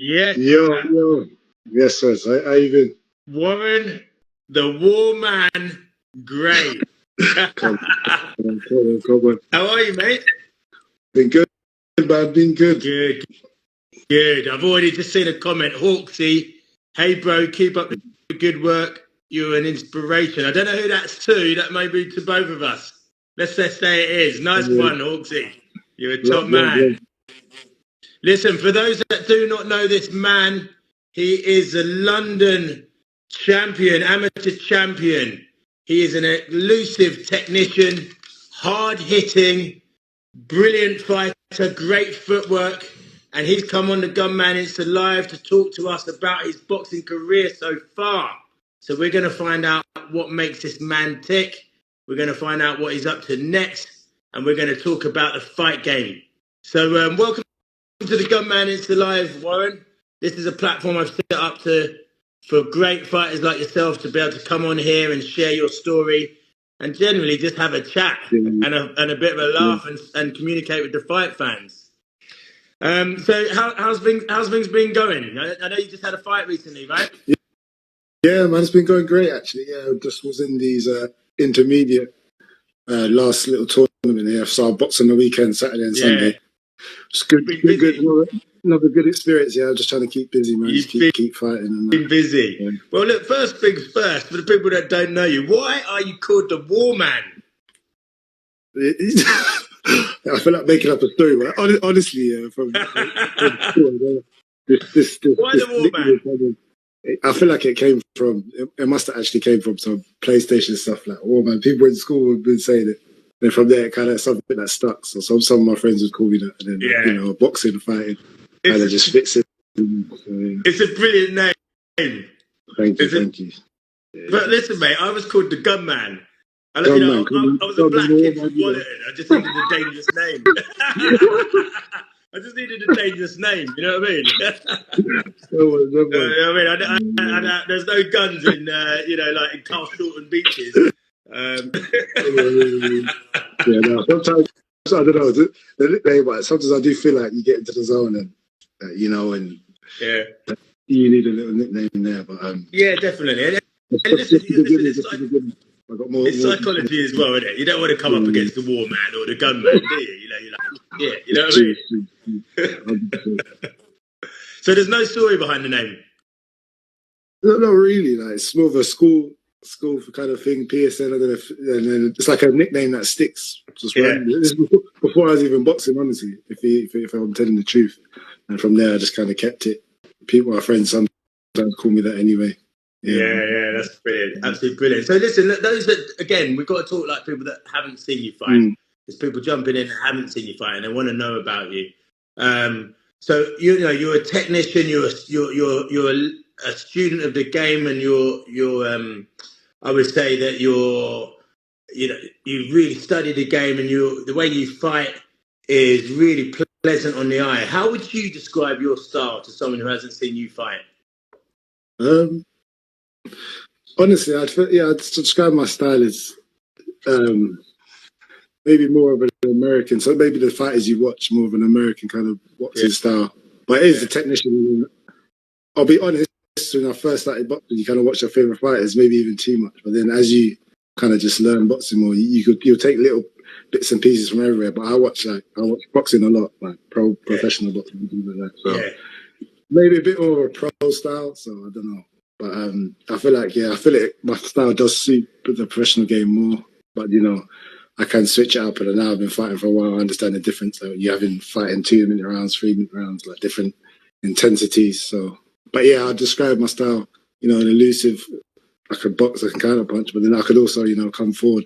Yes. Yo. Yes, sir. How you been? Warren, the war man, great. Come on. How are you, mate? Been good, man. Been good. Good. I've already just seen a comment. Hawksy, hey, bro, keep up the good work. You're an inspiration. I don't know who that's to. That may be to both of us. Let's say it is. Nice one, Hawksy. You're a top man. Listen, for those that do not know this man, he is a London champion, amateur champion. He is an elusive technician, hard-hitting, brilliant fighter, great footwork. And he's come on the Gunman Insta Live to talk to us about his boxing career so far. So we're going to find out what makes this man tick. We're going to find out what he's up to next. And we're going to talk about the fight game. So welcome to the Gunman Insta Live, Warren. This is a platform I've set up for great fighters like yourself to be able to come on here and share your story and generally just have a chat and a bit of a laugh and communicate with the fight fans. So how's things been going? I know you just had a fight recently, right? Yeah, man, it's been going great actually. Yeah, just was in these intermediate last little tournament here. So I boxed on the weekend, Saturday and Sunday. It's good. Another good experience. Yeah, I'm just trying to keep busy, man. Just keep fighting. And been busy. Yeah. Well, look, first things first. For the people that don't know you, why are you called the War Man? I feel like making up a story, but honestly, from this why the War Man? I feel like it must have actually came from some PlayStation stuff like War Man. People in school have been saying it. And from there, kind of something that stuck. So some of my friends would call me that. And then, boxing, fighting, kind of just fits it. So, yeah. It's a brilliant name. Thank you. Yeah. But listen, mate, I was called the Gunman. I was a black kid from Wallerton. I just needed a dangerous name. I just needed a dangerous name. You know what I mean? There's no guns in, like in Carl Shorten beaches. Sometimes I don't know the nickname, but sometimes I do feel like you get into the zone and you need a little nickname there. But yeah, definitely. It's psychology as well, isn't it? You don't want to come up against the War Man or the Gunman, do you? You know what I mean? So there's no story behind the name. No, not really. Like it's more of a school kind of thing. PSN, I don't know and then it's like a nickname that sticks. Just this is before I was even boxing, honestly. If I'm telling the truth, and from there I just kind of kept it. My friends sometimes call me that anyway. Yeah, that's brilliant. Absolutely brilliant. So listen, those that, again, we've got to talk like people that haven't seen you fight. There's people jumping in that haven't seen you fight and they want to know about you. So you're a technician. You're a student of the game, and you're I would say that you've really studied the game, and the way you fight is really pleasant on the eye. How would you describe your style to someone who hasn't seen you fight? Honestly, I'd describe my style as maybe more of an American. So maybe the fighters you watch more of an American kind of boxing style. But it is a technician. I'll be honest. When I first started boxing, you kind of watch your favorite fighters, maybe even too much. But then as you kind of just learn boxing more, you'll take little bits and pieces from everywhere. But I watch boxing a lot, like professional boxing and things like that. So maybe a bit more of a pro style. So I don't know. But I feel like my style does suit the professional game more. But I can switch it up. And now I've been fighting for a while. I understand the difference. So you have been fighting 2-minute rounds, 3-minute rounds, like different intensities. So, but yeah, I'd describe my style. An elusive. I could box, I can counter punch, but then I could also, come forward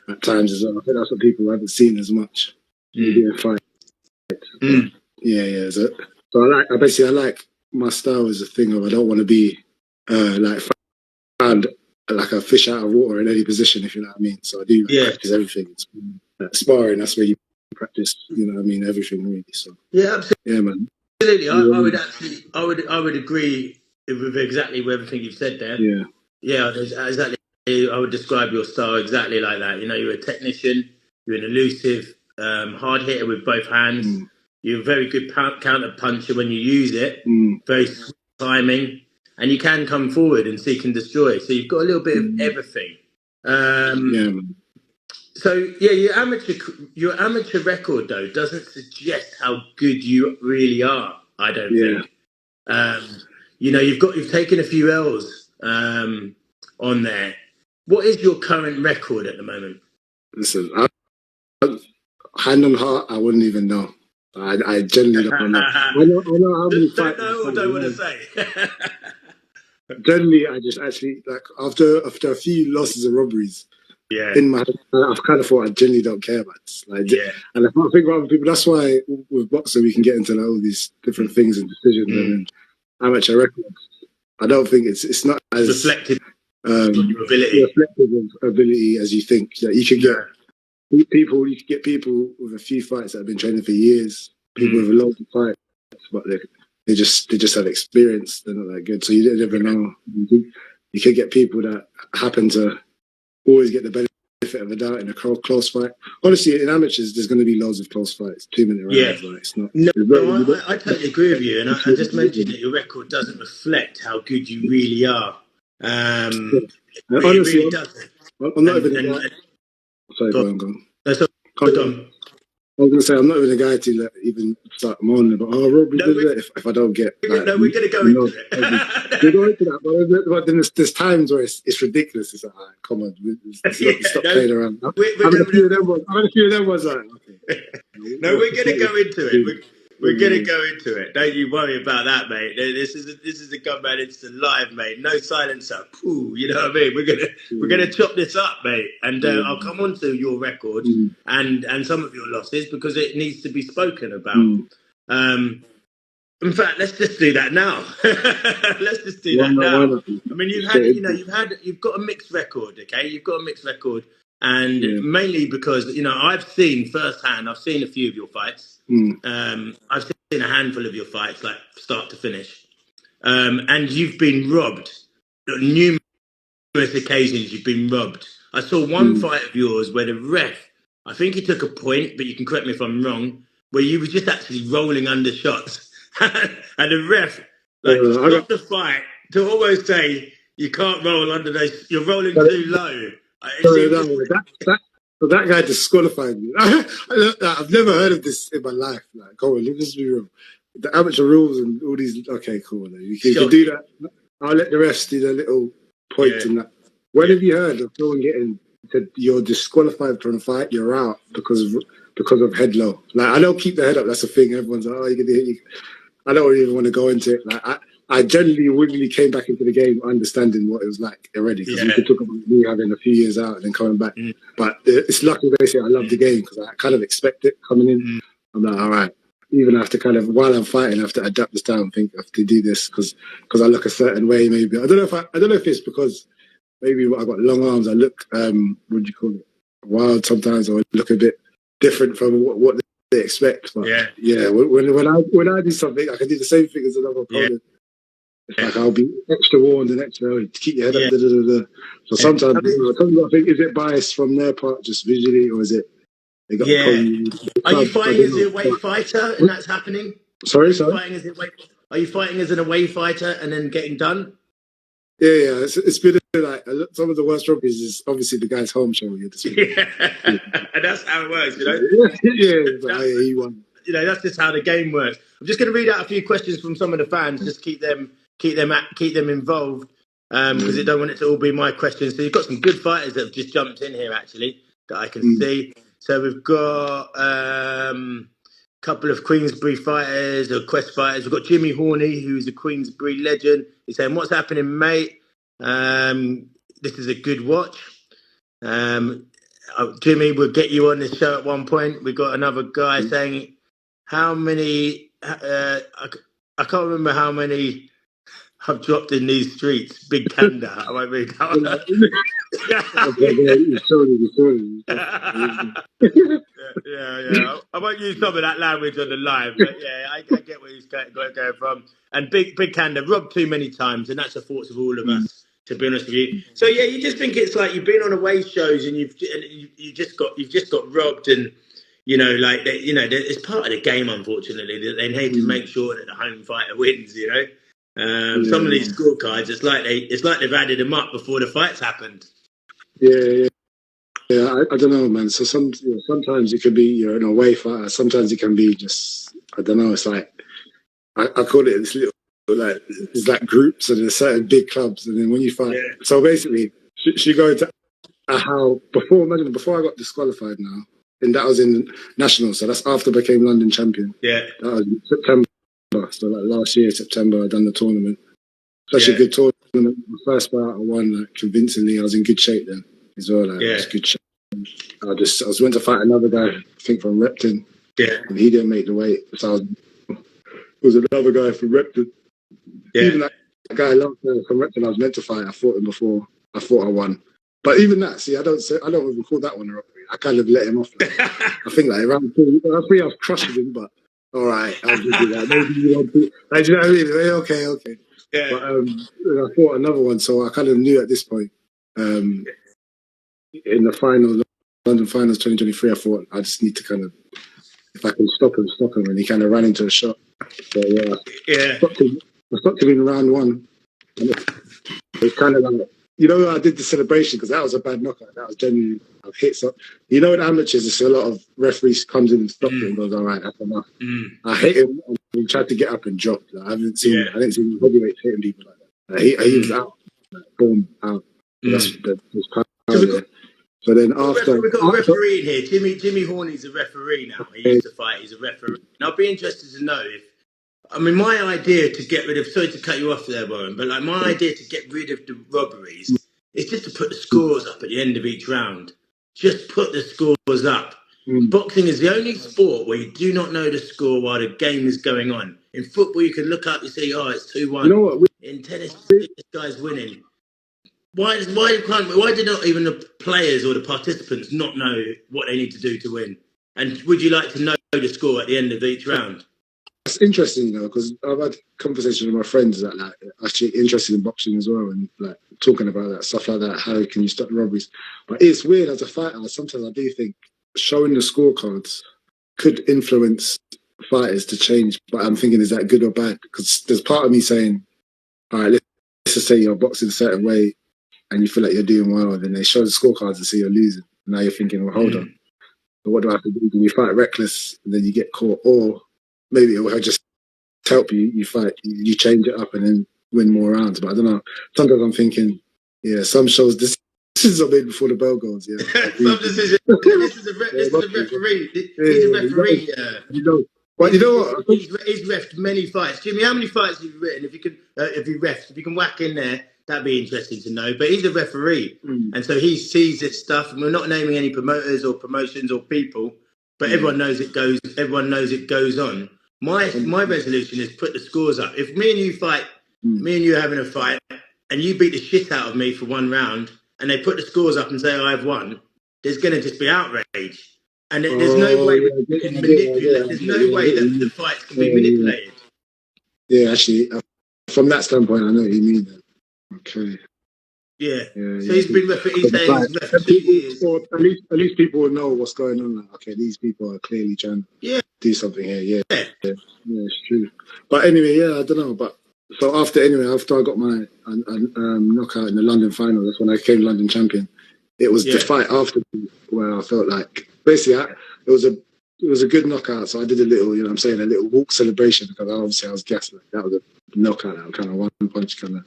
at times as well. I think that's what people haven't seen as much. In fight. Yeah. So I like my style is a thing of I don't want to be found like a fish out of water in any position, if you know what I mean. So I do practice everything. It's, sparring, that's where you practice, everything really. So yeah, absolutely. Yeah, man. Absolutely. I would agree with exactly everything you've said there. Yeah, exactly. I would describe your style exactly like that. You're a technician. You're an elusive, hard hitter with both hands. You're a very good counter puncher when you use it. Very swift timing, and you can come forward and seek and destroy. So you've got a little bit of everything. So yeah, your amateur record though doesn't suggest how good you really are. I don't think. You've taken a few L's on there. What is your current record at the moment? Listen, hand on heart, I wouldn't even know. I generally don't know. I know how many fights. Don't know or don't want to say. Generally, I just actually like after a few losses and robberies. Yeah. In my head, I've kind of thought I genuinely don't care about this. Like, and I think about other people. That's why with boxing we can get into like, all these different things and decisions and amateur records. I don't think it's not as reflective on your ability. Reflective of ability as you think. Like, you can get people with a few fights that have been training for years. People with a lot of fights, but they just have experience. They're not that good, so you never know. You could get people that happen to always get the benefit of the doubt in a close fight. Honestly, in amateurs, there's going to be loads of close fights, 2-minute rounds. Yeah. Like, it's not. I totally agree with you, and I just mentioned that your record doesn't reflect how good you really are. Honestly, it really doesn't. I'm not even a guy. Sorry, go on. Go on. I was going to say, I'm not even a guy to even start moaning about, Robbie did it, if I don't get... we're going to go into it. We'll go into that, but then there's times where it's ridiculous. It's like, all right, come on, stop playing around. I've had a few of them ones like, okay. No, we're going to go into it. We're going to go into it. Don't you worry about that, mate. This is a Gunman Instant live, mate. No silencer. Ooh, you know what I mean? We're gonna chop this up, mate. And I'll come on to your record and some of your losses because it needs to be spoken about. In fact, let's just do that now. Let's just do that now. I mean, you've got a mixed record, okay? You've got a mixed record. And mainly because, I've seen firsthand, I've seen a few of your fights. I've seen a handful of your fights, like start to finish. And you've been robbed. Numerous occasions you've been robbed. I saw one fight of yours where the ref, I think he took a point, but you can correct me if I'm wrong, where you were just actually rolling under shots. And the ref stopped the fight to almost say, you can't roll under those, you're rolling too low. That guy disqualified me. I've never heard of this in my life. Like, come on, let me be real. The amateur rules and all these. Okay, cool. You can do that. I'll let the refs do their little point and that. When have you heard of someone getting said you're disqualified from a fight? You're out because of head low. Like, I don't keep the head up. That's a thing. Everyone's like, oh, you can do it. I don't even want to go into it. Like, I generally willingly came back into the game understanding what it was like already because we could talk about me having a few years out and then coming back. But it's lucky basically I love the game because I kind of expect it coming in. I'm like, all right, even after kind of while I'm fighting, I have to adapt the style and think I have to do this because I look a certain way. Maybe I don't know if it's because maybe I got long arms. I look what do you call it, wild sometimes, or I look a bit different from what they expect. But when I do something, I can do the same thing as another opponent. Like I'll be extra warned and extra to keep your head up. So sometimes I think, is it biased from their part, just visually, or is it? They got Are you fighting as a away fighter and that's happening? Sorry. Are you fighting as an away fighter and then getting done? Yeah. It's been like some of the worst robberies is obviously the guy's home show. And that's how it works, he won. That's just how the game works. I'm just going to read out a few questions from some of the fans, just keep them involved, because I don't want it to all be my questions. So you've got some good fighters that have just jumped in here, actually, that I can see. So we've got a couple of Queensbury fighters or Quest fighters. We've got Jimmy Horney, who's a Queensbury legend. He's saying, "What's happening, mate? This is a good watch." Jimmy, we'll get you on this show at one point. We've got another guy saying, "How many? I can't remember how many I've dropped in these streets." Big Kanda. I won't read that one. Yeah. I won't use some of that language on the live, but I get where he's going from. And Big Kanda robbed too many times, and that's the thoughts of all of us, to be honest with you. So you just think it's like you've been on away shows and you've just got robbed, and you know, like it's part of the game, unfortunately, that they need to make sure that the home fighter wins. You know, some of these scorecards, it's like they've added them up before the fights happened. Yeah. I don't know, man. So sometimes it could be you're an away fighter. Sometimes it can be just I don't know. It's like I call it this little like it's like groups and there's certain big clubs, and then when you fight, so basically, she go into imagine before I got disqualified now, and that was in nationals, so that's after I became London champion. Yeah, that was in September. So like last year, September, I done the tournament. Such a good tournament. The first fight I won like convincingly. I was in good shape then as well. Like, it was good shape. I was meant to fight another guy, I think from Repton. Yeah, and he didn't make the weight. So it was another guy from Repton. Yeah. Even that guy from Repton I was meant to fight, I fought him before. I thought I won. But even that, see, I don't even call that one a robbery. I kind of let him off. Like, I think like around three, I was crushing him, but all right, I'll give you that. Maybe you want to, like, you know what I mean? Okay. Yeah. But I fought another one, so I kind of knew at this point, in the final, London finals 2023, I thought I just need to kind of, if I can stop him, and he kind of ran into a shot. So I stopped him in round one. And it was kind of like, you know, I did the celebration because that was a bad knockout. That was genuinely I've hit. So, you know, in amateurs, there's a lot of referees comes in and stops it and goes, all right, that's enough. I hit him and he tried to get up and drop. Like, I didn't see heavyweights hitting people like that. He was out, boom, out. That's part of it. So then after we've got a referee in here. Jimmy Horney's a referee now. He used to fight. He's a referee. And I'd be interested to know if. I mean, my idea to get rid of. Sorry to cut you off there, Warren, but like my idea to get rid of the robberies is just to put the scores up at the end of each round. Just put the scores up. Boxing is the only sport where you do not know the score while the game is going on. In football, you can look up and see, oh, it's 2-1. You know what? In tennis, this guy's winning. Why did not even the players or the participants not know what they need to do to win? And would you like to know the score at the end of each round? It's interesting, you know, because I've had conversations with my friends that like actually interested in boxing as well, and like talking about that stuff like that. How can you stop the robberies? But it's weird as a fighter. Sometimes I do think showing the scorecards could influence fighters to change. But I'm thinking, is that good or bad? Because there's part of me saying, all right, let's just say you're boxing a certain way and you feel like you're doing well, and then they show the scorecards and see you're losing. Now you're thinking, well, hold on. But what do I have to do? Do you fight reckless and then you get caught? Or maybe it will just help you. You fight, you change it up and then win more rounds. But I don't know. Sometimes I'm thinking, some shows, decisions are made before the bell goes. Yeah. Some decisions. This is a referee. He's a referee. But you know what? He's reffed many fights. Jimmy, how many fights have you written? If you can whack in there, that'd be interesting to know. But he's a referee, and so he sees this stuff. And we're not naming any promoters or promotions or people, but everyone knows it goes. Everyone knows it goes on. My resolution is put the scores up. If me and you fight, me and you are having a fight, and you beat the shit out of me for one round, and they put the scores up and say I've won, there's going to just be outrage. And there's no way we can manipulate. There's no way that the fights can be manipulated. Yeah, actually, from that standpoint, I know what you mean. Okay. Yeah. So he's been he's saying he's left 2 years. At least people will know what's going on. Like, okay, these people are clearly trying to do something here. Yeah, it's true. But anyway, I don't know. But so after I got my knockout in the London final, that's when I became London champion. It was the fight after where I felt like basically it was a good knockout. So I did a little, a little walk celebration because I was gassed. Like, that was a knockout. That was kind of one punch kind of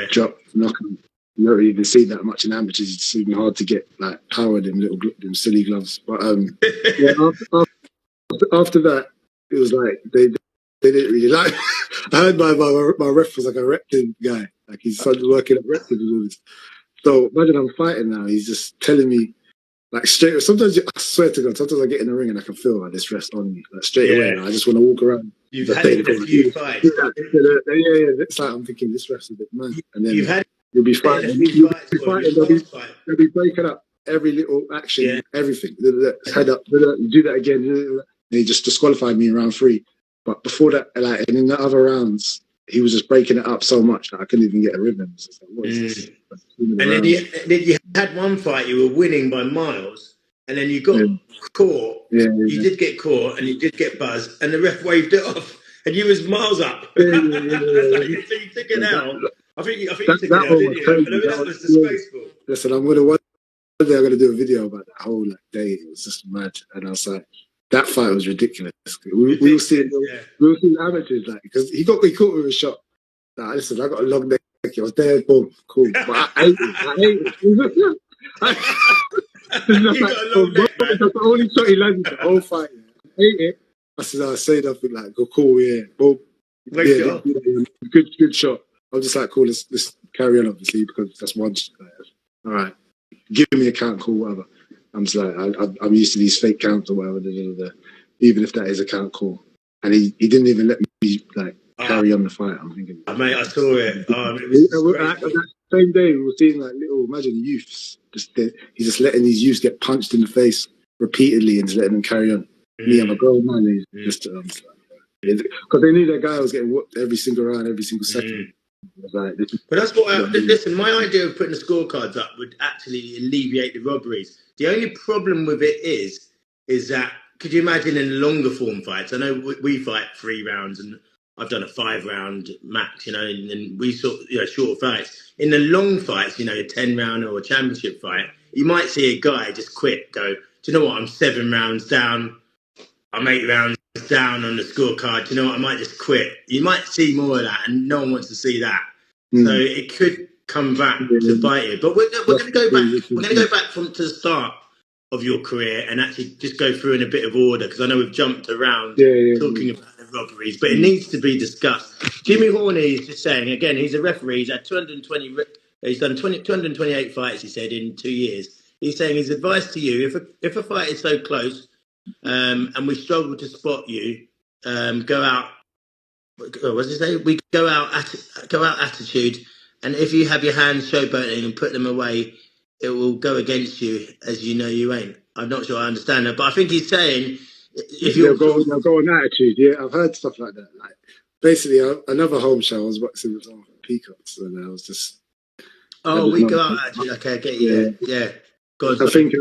drop knockout. You don't really see that much in amateurs. It's even hard to get like power in them silly gloves. But after that, it was like they didn't really like. I heard my ref was like a Repton guy. Like he's started working at Repton and all this. So imagine I'm fighting now. He's just telling me like straight. Sometimes I swear to God, sometimes I get in the ring and I can feel like this rest on me like straight away. And I just want to walk around. You've had it a few fights. It's like I'm thinking this rest is a bit mad. And then you'll be fighting. They'll be breaking up every little action, everything. Head up, do that again. They just disqualified me in round 3. But before that, like, and in the other rounds, he was just breaking it up so much that I couldn't even get a rhythm. So like, what is this? And then you had one fight you were winning by miles, and then you got caught. Yeah, You did get caught, and you did get buzzed, and the ref waved it off, and you was miles up. That's like, so you took it out. I think you took it that out, one didn't was you? crazy. That was disgraceful. Listen, one day I'm gonna do a video about that whole day. It was just mad, and I was like, that fight was ridiculous. We will see it. We will see the amateurs like because he got me caught with a shot. Nah, listen, I got a long neck. I was there, boom, cool. But I hate it. You got a long neck, man. That's the only shot he landed the whole fight. I hate it. I said, I say nothing like, go cool, yeah, boom. Yeah, good shot. I'm just like, cool, let's carry on, obviously, because that's one shot. All right, give me a count, cool, whatever. I'm just like, I'm used to these fake counts or whatever, even if that is a count, cool. And he didn't even let me like carry on the fight. I'm thinking, mate, I saw it. It was that same day we were seeing like little, imagine youths. He's just letting these youths get punched in the face repeatedly and just letting them carry on. Me, I'm a grown man. Just because they knew that guy was getting whooped every single round, every single second. Like, but that's what listen, my idea of putting the scorecards up would actually alleviate the robberies. The only problem with it is that, could you imagine in longer form fights? I know we fight 3 rounds, and I've done a 5-round max, and we sort short fights. In the long fights, a 10-round or a championship fight, you might see a guy just quit, go, do you know what, I'm 7 rounds down, I'm 8 rounds down on the scorecard, do you know what, I might just quit. You might see more of that, and no one wants to see that. So it could come back to bite you. But we're going to go back. We're going to go back to the start of your career and actually just go through in a bit of order, because I know we've jumped around talking about the robberies, but it needs to be discussed. Jimmy Horney is just saying, again, he's a referee. He's had 220. He's done 228 fights. He said in 2 years. He's saying his advice to you: if a fight is so close, and we struggle to spot you, go out. What does he say? We go out attitude, and if you have your hands showboating and put them away, it will go against you, as you know you ain't. I'm not sure I understand that, but I think he's saying if they'll go on attitude. Yeah, I've heard stuff like that. Like basically, another home show I was boxing with some peacocks, and I was just. We go out attitude. Okay, I get you. Yeah. God, I think.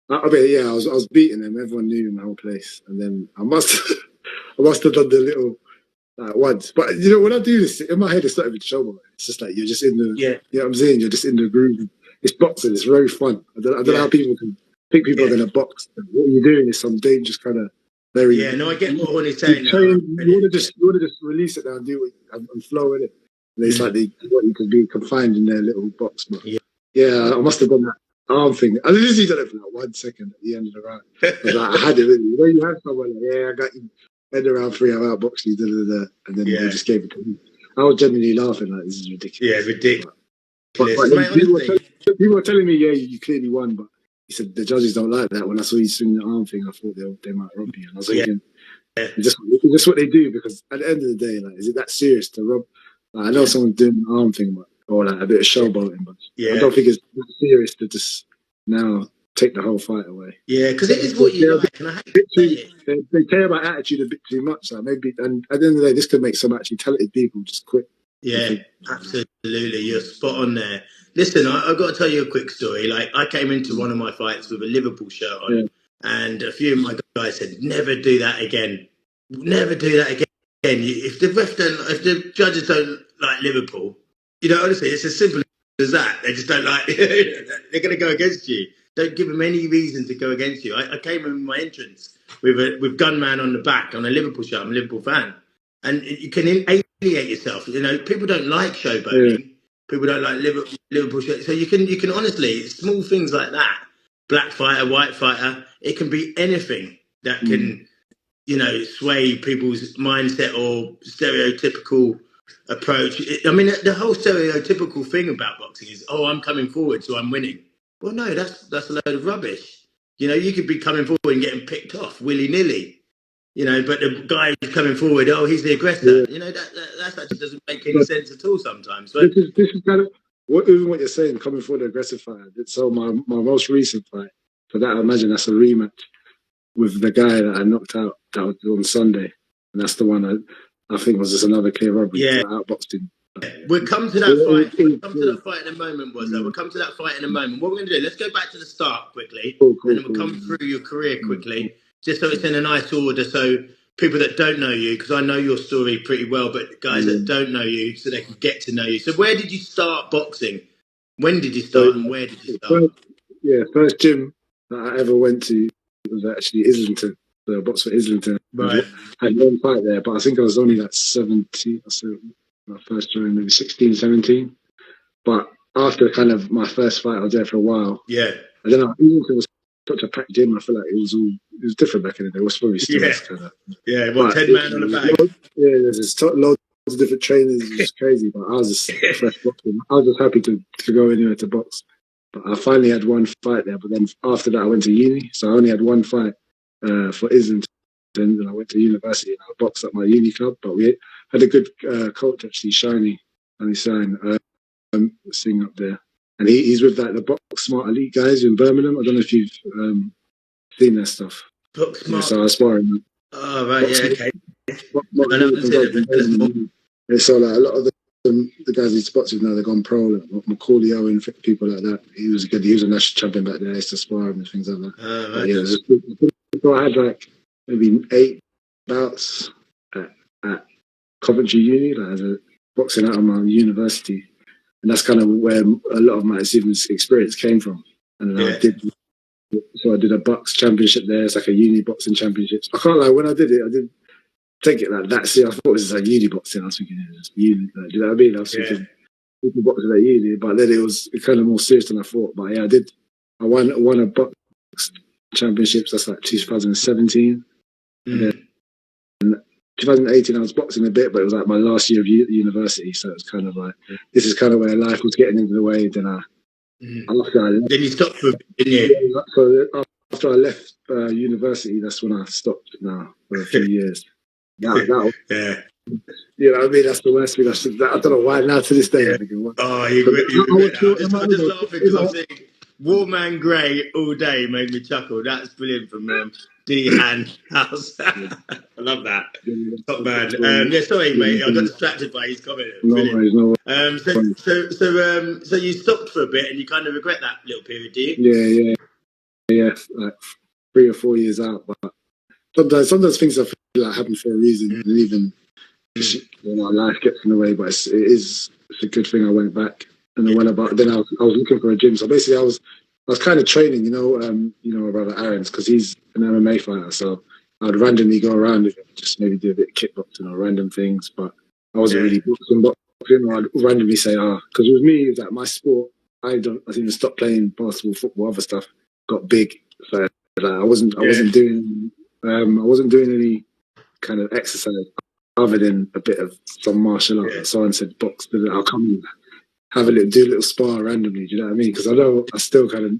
I was beating them. Everyone knew in the whole place, and then I must have done the little. Once, but when I do this in my head, it's not even showboat. It's just like you're just in the, you know what I'm saying? You're just in the groove. It's boxing. It's very fun. I don't know how people can think people are going to box. What you're doing is some dangerous kind of very. Yeah, no, I get what he's saying. You want to just release it now and do it and flow in it. And it's like they want you to be confined in their little box. But I must have done that arm thing. I literally done it for like 1 second at the end of the round. I had it. Really. You have someone like, I got you. End around 3 hour boxing, and then they just gave it to me. I was genuinely laughing like, this is ridiculous. Yeah, ridiculous. People were telling me, you clearly won, but he said the judges don't like that. When I saw you swing the arm thing, I thought they might rob you. And I was thinking, it's just what they do, because at the end of the day, like, is it that serious to rob? Like, I know someone's doing the arm thing, or like a bit of showboating, but I don't think it's that serious to just now take the whole fight away. Yeah, because it is what you like. And I hate they care about attitude a bit too much. Like maybe, and at the end of the day, this could make some actually talented people just quit. Yeah, absolutely. You're spot on there. Listen, I've got to tell you a quick story. Like, I came into one of my fights with a Liverpool shirt on, and a few of my guys said, "Never do that again. Never do that again. If the judges don't like Liverpool, honestly, it's as simple as that. They just don't like. They're going to go against you. Don't give them any reason to go against you." I came in my entrance with Gunman on the back on a Liverpool shirt. I'm a Liverpool fan, and you can alienate yourself. People don't like showboating. People don't like Liverpool shirt. So you can honestly, small things like that. Black fighter, white fighter. It can be anything that can, sway people's mindset or stereotypical approach. The whole stereotypical thing about boxing is, I'm coming forward, so I'm winning. Well, no, that's a load of rubbish. You could be coming forward and getting picked off willy-nilly. But the guy who's coming forward, he's the aggressor. That actually doesn't make any sense at all sometimes. But this is kind of what you're saying, coming forward, the aggressive fight. So my most recent fight, for that, I imagine that's a rematch with the guy that I knocked out that was on Sunday, and that's the one I think was just another clear robbery. I outboxed him We'll come to that fight. We'll come to that fight in a moment, We'll come to that fight in a moment. What we're going to do, let's go back to the start quickly, Cool. and then we'll come through your career quickly, just so it's in a nice order. So people that don't know you, because I know your story pretty well, but guys that don't know you, so they can get to know you. So where did you start boxing? When did you start, and where did you start? First gym that I ever went to was actually Islington. The box for Islington. Right. I had one fight there, but I think I was only like 17. So my first joined maybe 16, 17. But after kind of my first fight, I was there for a while. Yeah. I don't know. Islington was such a packed gym. I feel like it was different back in the day. It was probably still kind of. Yeah. Well, 10 man on the bag. There's loads of different trainers. It was crazy, but I was just fresh boxing. I was just happy to go anywhere to box. But I finally had one fight there. But then after that, I went to uni, so I only had one fight for Islington. And I went to university and I boxed at my uni club. But we had a good coach actually, Shiny Sign, sitting up there, and he's with like the Box Smart Elite guys in Birmingham. I don't know if you've seen their stuff. Box Smart. So I was sparring. Oh right, okay. And so like a lot of the guys he's spots with now, they've gone pro, like Macaulay Owen, people like that. He was good. He was a national champion back there. I used to spar and things like that. Right. So I had like maybe 8 bouts at Coventry Uni, like as a boxing out of my university, and that's kind of where a lot of my experience came from. And then I did a box championship there. It's like a uni boxing championship. I can't lie, when I did it, I didn't take it like that. See, I thought it was like uni boxing. I was thinking it was uni. Like, do you know what I mean? I was thinking people boxing at uni, but then it was kind of more serious than I thought. But yeah, I won a box championships. That's like 2017. And then 2018, I was boxing a bit, but it was like my last year of university, so it was kind of like this is kind of where life was getting into the way. Then then you stopped for a bit, didn't you? Yeah, so after I left university, that's when I stopped now for a few years. You know what I mean? That's the worst thing. I don't know why now to this day. I think, I'm just laughing because I'm saying Warman Grey all day made me chuckle. That's brilliant from D and House. I love that. Top man. Sorry, mate. I got distracted by his comment. No worries. So you stopped for a bit and you kind of regret that little period, do you? Yeah. Like 3 or 4 years out, but sometimes things I feel like happen for a reason, and even life gets in the way. But it's a good thing I went back, and then I was looking for a gym. So basically, I was kind of training, my brother Aaron's, because he's an MMA fighter. So I'd randomly go around and just maybe do a bit of kickboxing or random things, but I wasn't really boxing. I'd randomly say, because with me, it's like my sport. I even stopped playing basketball, football, other stuff got big. So I wasn't doing any kind of exercise other than a bit of some martial art. Someone said box, I'll come and do a little spar randomly. Do you know what I mean? Because I know I still kind of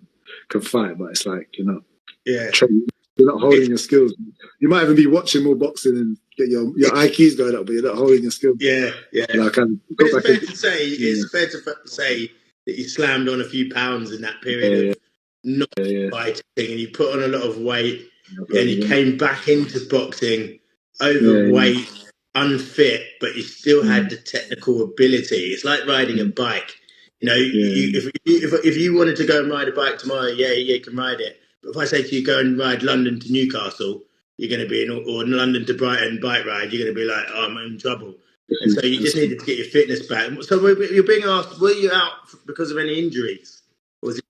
can fight, but it's like you're not holding your skills. You might even be watching more boxing and get your IQ's going up, but you're not holding your skills. Yeah. Like, it's fair to say that you slammed on a few pounds in that period of not fighting, and you put on a lot of weight, and you came back into boxing overweight, unfit, but you still had the technical ability. It's like riding a bike. If you wanted to go and ride a bike tomorrow, you can ride it. But if I say to you, go and ride London to Newcastle, you're going to be or London to Brighton bike ride, you're going to be like, I'm in trouble. And so you just needed to get your fitness back. So you're being asked, were you out because of any injuries? Or was it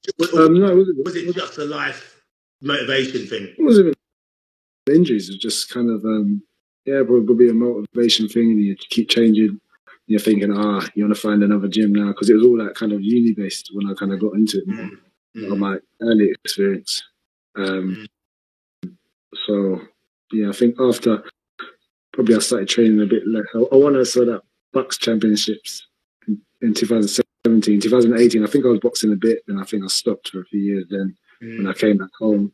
just a life motivation thing? It wasn't even injuries. It was just kind of, probably a motivation thing, and you keep changing. You're thinking, you want to find another gym now, because it was all that kind of uni-based when I kind of got into it, on my early experience. So, I think after, probably I started training a bit less. I won that Bucks Championships in 2017. 2018, I think I was boxing a bit, and I think I stopped for a few years then when I came back home.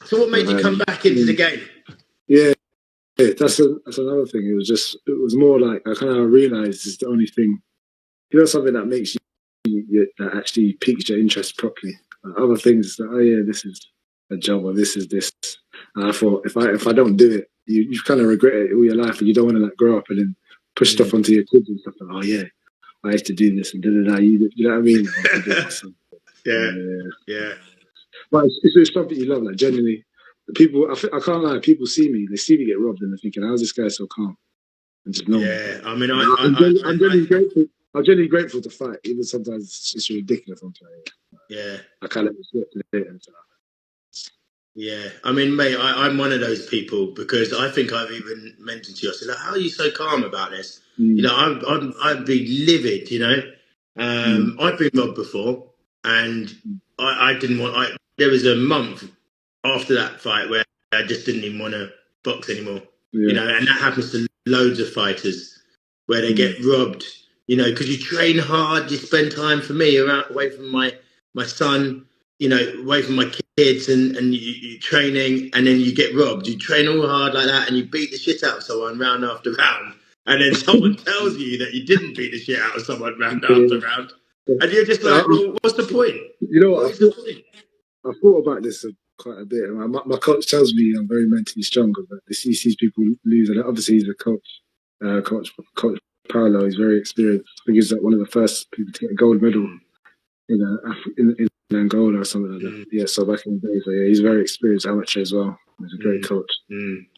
So what made you come back into the game? Yeah, that's another thing. It was more like I kind of realised it's the only thing, something that makes you that actually piques your interest properly. Other things that this is a job, or this is this. And I thought if I don't do it, you kind of regret it all your life, and you don't want to grow up and then push stuff onto your kids and stuff. Like, oh yeah, I used to do this and da da da. You know what I mean? Yeah. But it's something you love. Like genuinely, the people. I can't lie. People see me. They see me get robbed, and they're thinking, "How's this guy so calm?" And just know. Yeah. I mean, I'm genuinely grateful. I'm genuinely grateful to fight. Even sometimes it's ridiculous. Yeah. I can't let it slip. Yeah, I mean, mate, I'm one of those people because I think I've even mentioned to you. I said, like, "How are you so calm about this?" You know, I'd be livid. You know, I've been robbed before, and I didn't want. There was a month after that fight where I just didn't even want to box anymore. You know, and that happens to loads of fighters where they get robbed. You know, because you train hard, you spend time. For me, away from my son. You know, away from my kids and you training, and then you get robbed. You train all hard like that and you beat the shit out of someone round after round. And then someone tells you that you didn't beat the shit out of someone round after round. And you're just like, well, what's the point? You know what? I thought about this quite a bit. My coach tells me I'm very mentally strong, but he sees people lose. And obviously, he's a coach Paolo. He's very experienced. I think he's like one of the first people to get a gold medal in Angola or something like that. Yeah, so back in the day, so yeah, he's a very experienced amateur as well. He's a great coach.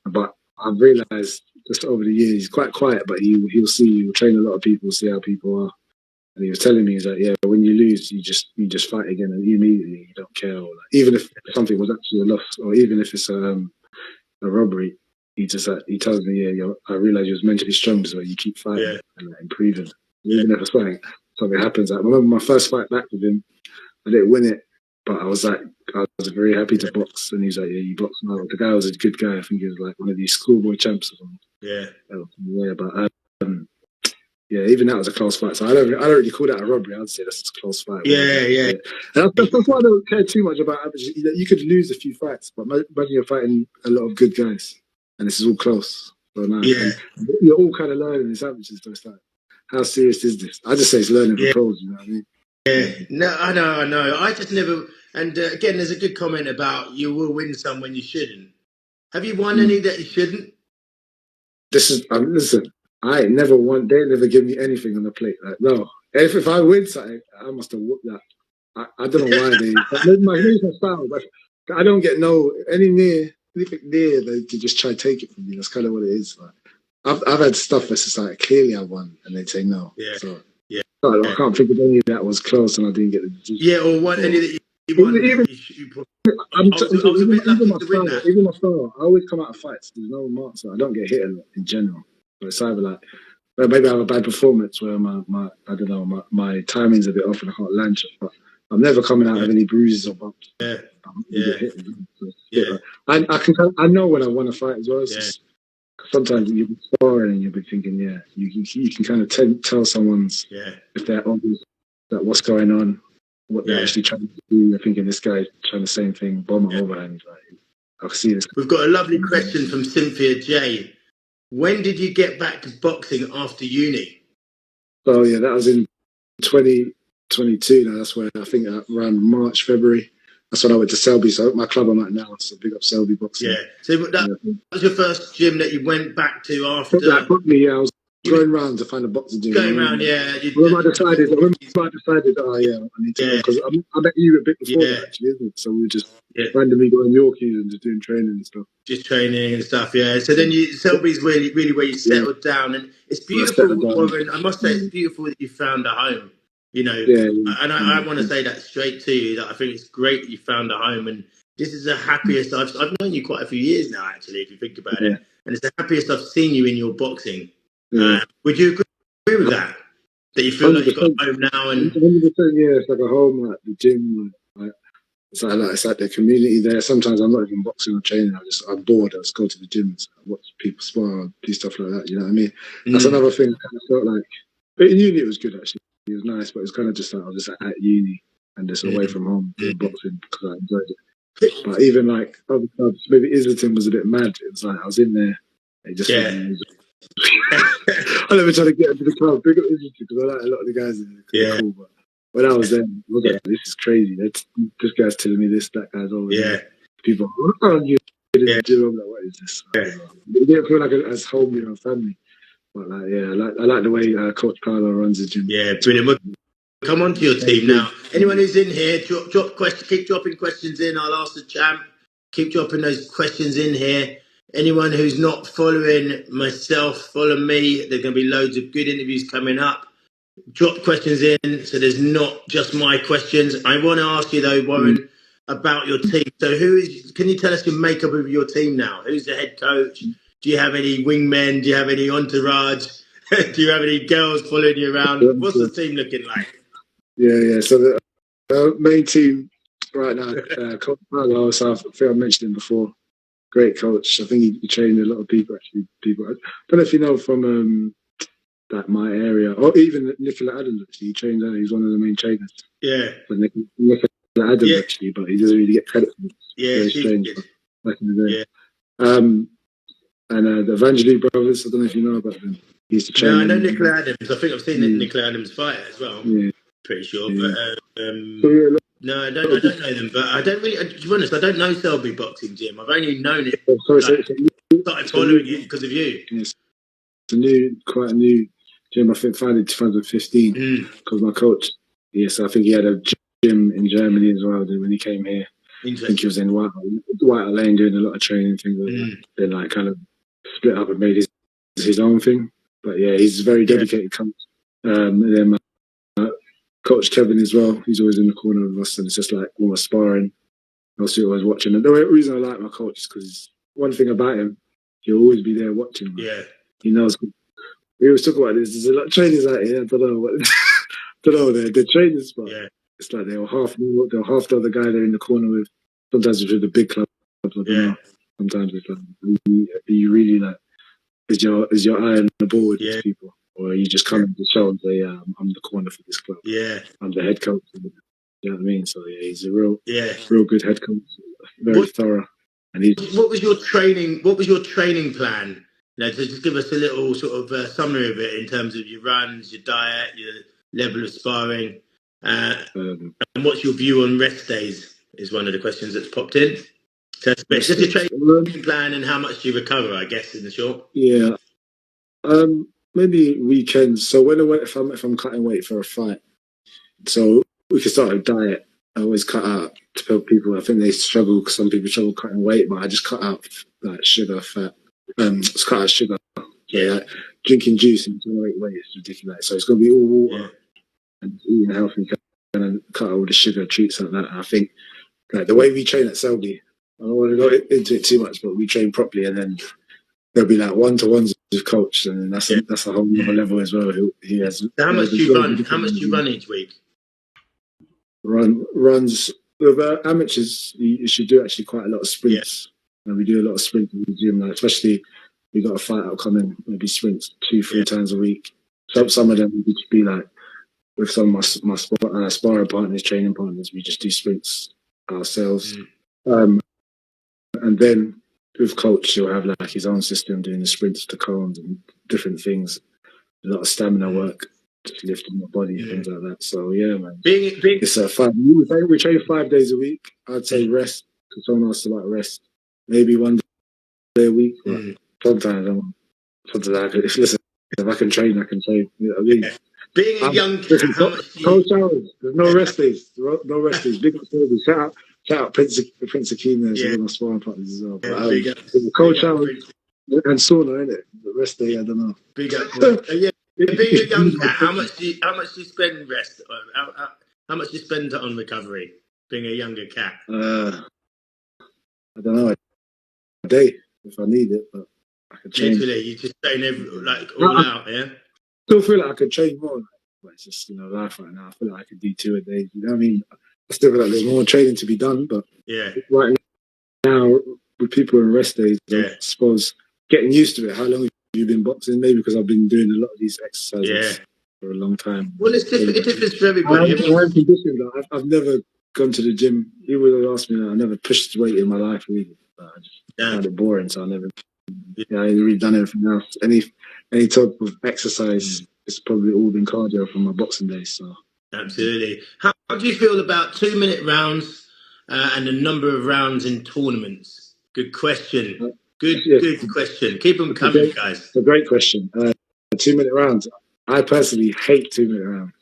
But I've realised just over the years, he's quite quiet, but he'll see you, he'll train a lot of people, see how people are. And he was telling me, he's like, yeah, when you lose, you just fight again, and immediately you don't care. Or like, even if something was actually a loss, or even if it's a robbery, he tells me, yeah, I realise you're mentally strong, so you keep fighting and improving. Even if it's something happens. I remember my first fight back with him. I didn't win it, but I was very happy to box. And he's like, yeah, you box now. The guy was a good guy. I think he was like one of these schoolboy champs or something. Yeah, but yeah, even that was a close fight. So I don't really call that a robbery. I'd say that's a close fight. Yeah. And that's why I don't care too much about averages. You could lose a few fights, but imagine you're fighting a lot of good guys, and this is all close. So and you're all kind of learning these averages. So it's like, how serious is this? I just say it's learning for pros. You know what I mean? Yeah, no, I know. I just never. And again, there's a good comment about you will win some when you shouldn't. Have you won any that you shouldn't? Listen. I ain't never won. They never give me anything on the plate. Like no, if I win something, I must have whooped that. I don't know why they. Maybe my style, but I don't get anything near. They just try to take it from me. That's kind of what it is. Like, I've had stuff that's just like clearly I won, and they say no. Yeah. So I can't think of any that was close, and I didn't get the decision. Yeah, or what any that you won. I was a bit lucky to win that. Even my style, I always come out of fights. There's no marks. So I don't get hit a lot in general. But it's either like, well, maybe I have a bad performance where my timing's a bit off and I can't land. But I'm never coming out of any bruises or bumps. I know when I won a fight as well. Sometimes you'll be sparring and you'll be thinking, you can kind of tell someone's if they're obvious that what's going on, what they're actually trying to do. They're thinking this guy's trying the same thing, bomb it over, and I can see this. We've got a lovely question from Cynthia J. When did you get back to boxing after uni? Oh yeah, that was in 2022. Now that's where I think around March, February. That's when I went to Selby. So my club I'm at now, so big up Selby Boxing. Yeah. So that was your first gym that you went back to after? Probably, yeah. I was going around to find a boxing gym. Going around, yeah. When I decided, oh yeah, I need to go because I met you a bit before that, actually, isn't it? So we were just randomly going Yorkies and just doing training and stuff. Just training and stuff, yeah. So then Selby's really where you settled down, and it's beautiful, Warren. I must say, it's beautiful that you found a home. You know, and I want to say that straight to you. That I think it's great that you found a home, and this is the happiest I've known you quite a few years now, actually, if you think about it. And it's the happiest I've seen you in your boxing. Would you agree with that? That you feel like you've got a home now, and 100%, yeah, it's like a home, like the gym, it's like the community there. Sometimes I'm not even boxing or training. I'm bored. I just go to the gym and watch people spar, do stuff like that. You know what I mean? That's another thing. I kind of felt like, but in uni it was good actually. It was nice, but it was kind of just like I was just at uni and just away from home doing boxing because I enjoyed it. But even like other clubs, maybe Islington was a bit mad. It was like I was in there. It just I never tried to get into the club. Big up Islington because I like a lot of the guys in there. Cool, but when I was there, I was like, this is crazy. This guy's telling me this, that guy's over there. People, you in the gym. I'm like, what is this? It didn't feel like as home, family. But like, yeah, I like the way Coach Carlo runs the gym. Yeah, brilliant. We'll come on to your team now. Anyone who's in here, drop questions. Keep dropping questions in. I'll ask the champ. Keep dropping those questions in here. Anyone who's not following myself, follow me. There's going to be loads of good interviews coming up. Drop questions in, so there's not just my questions. I want to ask you though, Warren, about your team. So, can you tell us your makeup of your team now? Who's the head coach? Do you have any wingmen? Do you have any entourage? Do you have any girls following you around? What's the team looking like? Yeah. So the main team right now, Coach Carlo. So I think I mentioned him before. Great coach. I think he trained a lot of people. Actually, I don't know if you know from like my area, or even Nicola Adams. Actually, he trained there. He's one of the main trainers. Yeah. But Nicola Adams actually, but he doesn't really get credit for it. Yeah, very strange. Back in the day. Yeah. And the Evangeline brothers. I don't know if you know about them. He used to train. No, I know Nicola Adams. I think I've seen Nicola Adams fight as well. Yeah. Pretty sure, yeah. but no, I don't know them. But I don't really. To be honest, I don't know Selby Boxing Gym. I've only known it. Started following it because of you. Yes. It's quite a new gym. I think founded in 2015 because my coach. Yes, I think he had a gym in Germany as well. When he came here, I think he was in White Lane doing a lot of training things like that. Then like kind of split up and made his own thing. But yeah, he's a very dedicated coach. And then Coach Kevin as well. He's always in the corner of us, and it's just like almost sparring. Also, always watching. And the reason I like my coach is because one thing about him, he'll always be there watching. Yeah, he knows. We always talk about this. There's a lot of trainers out here. I don't know what. don't know the trainers, but it's like they're half the other guy they're in the corner with. Sometimes it's with the big clubs. I don't know. Sometimes it's like, are you really like, is your eye on the ball with these people? Or are you just coming to show and say, I'm the corner for this club. Yeah. I'm the head coach. You know what I mean? So yeah, he's a real good head coach. Very thorough. And what was your training plan? You know, to just give us a little sort of summary of it in terms of your runs, your diet, your level of sparring, and what's your view on rest days? Is one of the questions that's popped in. So just your training plan and how much do you recover, I guess, in the short. Yeah. Maybe weekends. So if I'm cutting weight for a fight, so we can start with diet. I always cut out to help people. I think they struggle. Some people struggle cutting weight, but I just cut out like sugar, fat. Just cut out sugar. Yeah, like, drinking juice and trying to make weight is ridiculous. So it's going to be all water and eating healthy, and cut out all the sugar treats like that. And I think like the way we train at Selby, I don't want to go into it too much, but we train properly, and then there'll be like one-to-ones with coach, and that's a whole other level as well. He has. So how much do you run? How much do you run each week? Runs with amateurs. You should do actually quite a lot of sprints, and we do a lot of sprints in the gym. Like, especially we got a fight upcoming, maybe sprints 2-3 times a week. So some of them would just be like with some of my sparring partners, training partners. We just do sprints ourselves, and then. With coach, he'll have like his own system doing the sprints to cones and different things. A lot of stamina work, just lifting the body and things like that. So yeah, man. It's a fun. We train 5 days a week. I'd say rest because someone else about rest. Maybe 1 day a week. But sometimes if I can train, I can train. You know what I mean? Being a young kid, coach hours. There's no rest days. No rest days. Big up. Shout out Prince Akeem there, one of my sparring partners as well. But, coach hours and sauna, innit? The rest day, I don't know. Big up, being a young cat, how much do you spend rest? How much do you spend on recovery? Being a younger cat, I don't know. A day if I need it, but I can change. Literally, you just train all out, yeah. Still feel like I could train more, but it's just life right now. I feel like I could do 2 a day. You know what I mean? I still feel like there's more training to be done, but right now with people in rest days, I suppose getting used to it. How long have you been boxing? Maybe because I've been doing a lot of these exercises for a long time. Well, it differs for everybody. I'm conditioned. I've never gone to the gym. You would have asked me that. I never pushed weight in my life, really. I just found it boring, so I never. I ain't really done anything else. Any type of exercise, it's probably all been cardio from my boxing days. So. Absolutely. How do you feel about 2-minute rounds and the number of rounds in tournaments? Good question. Good question. Keep them coming, guys. It's a great question. 2-minute rounds. I personally hate 2-minute rounds.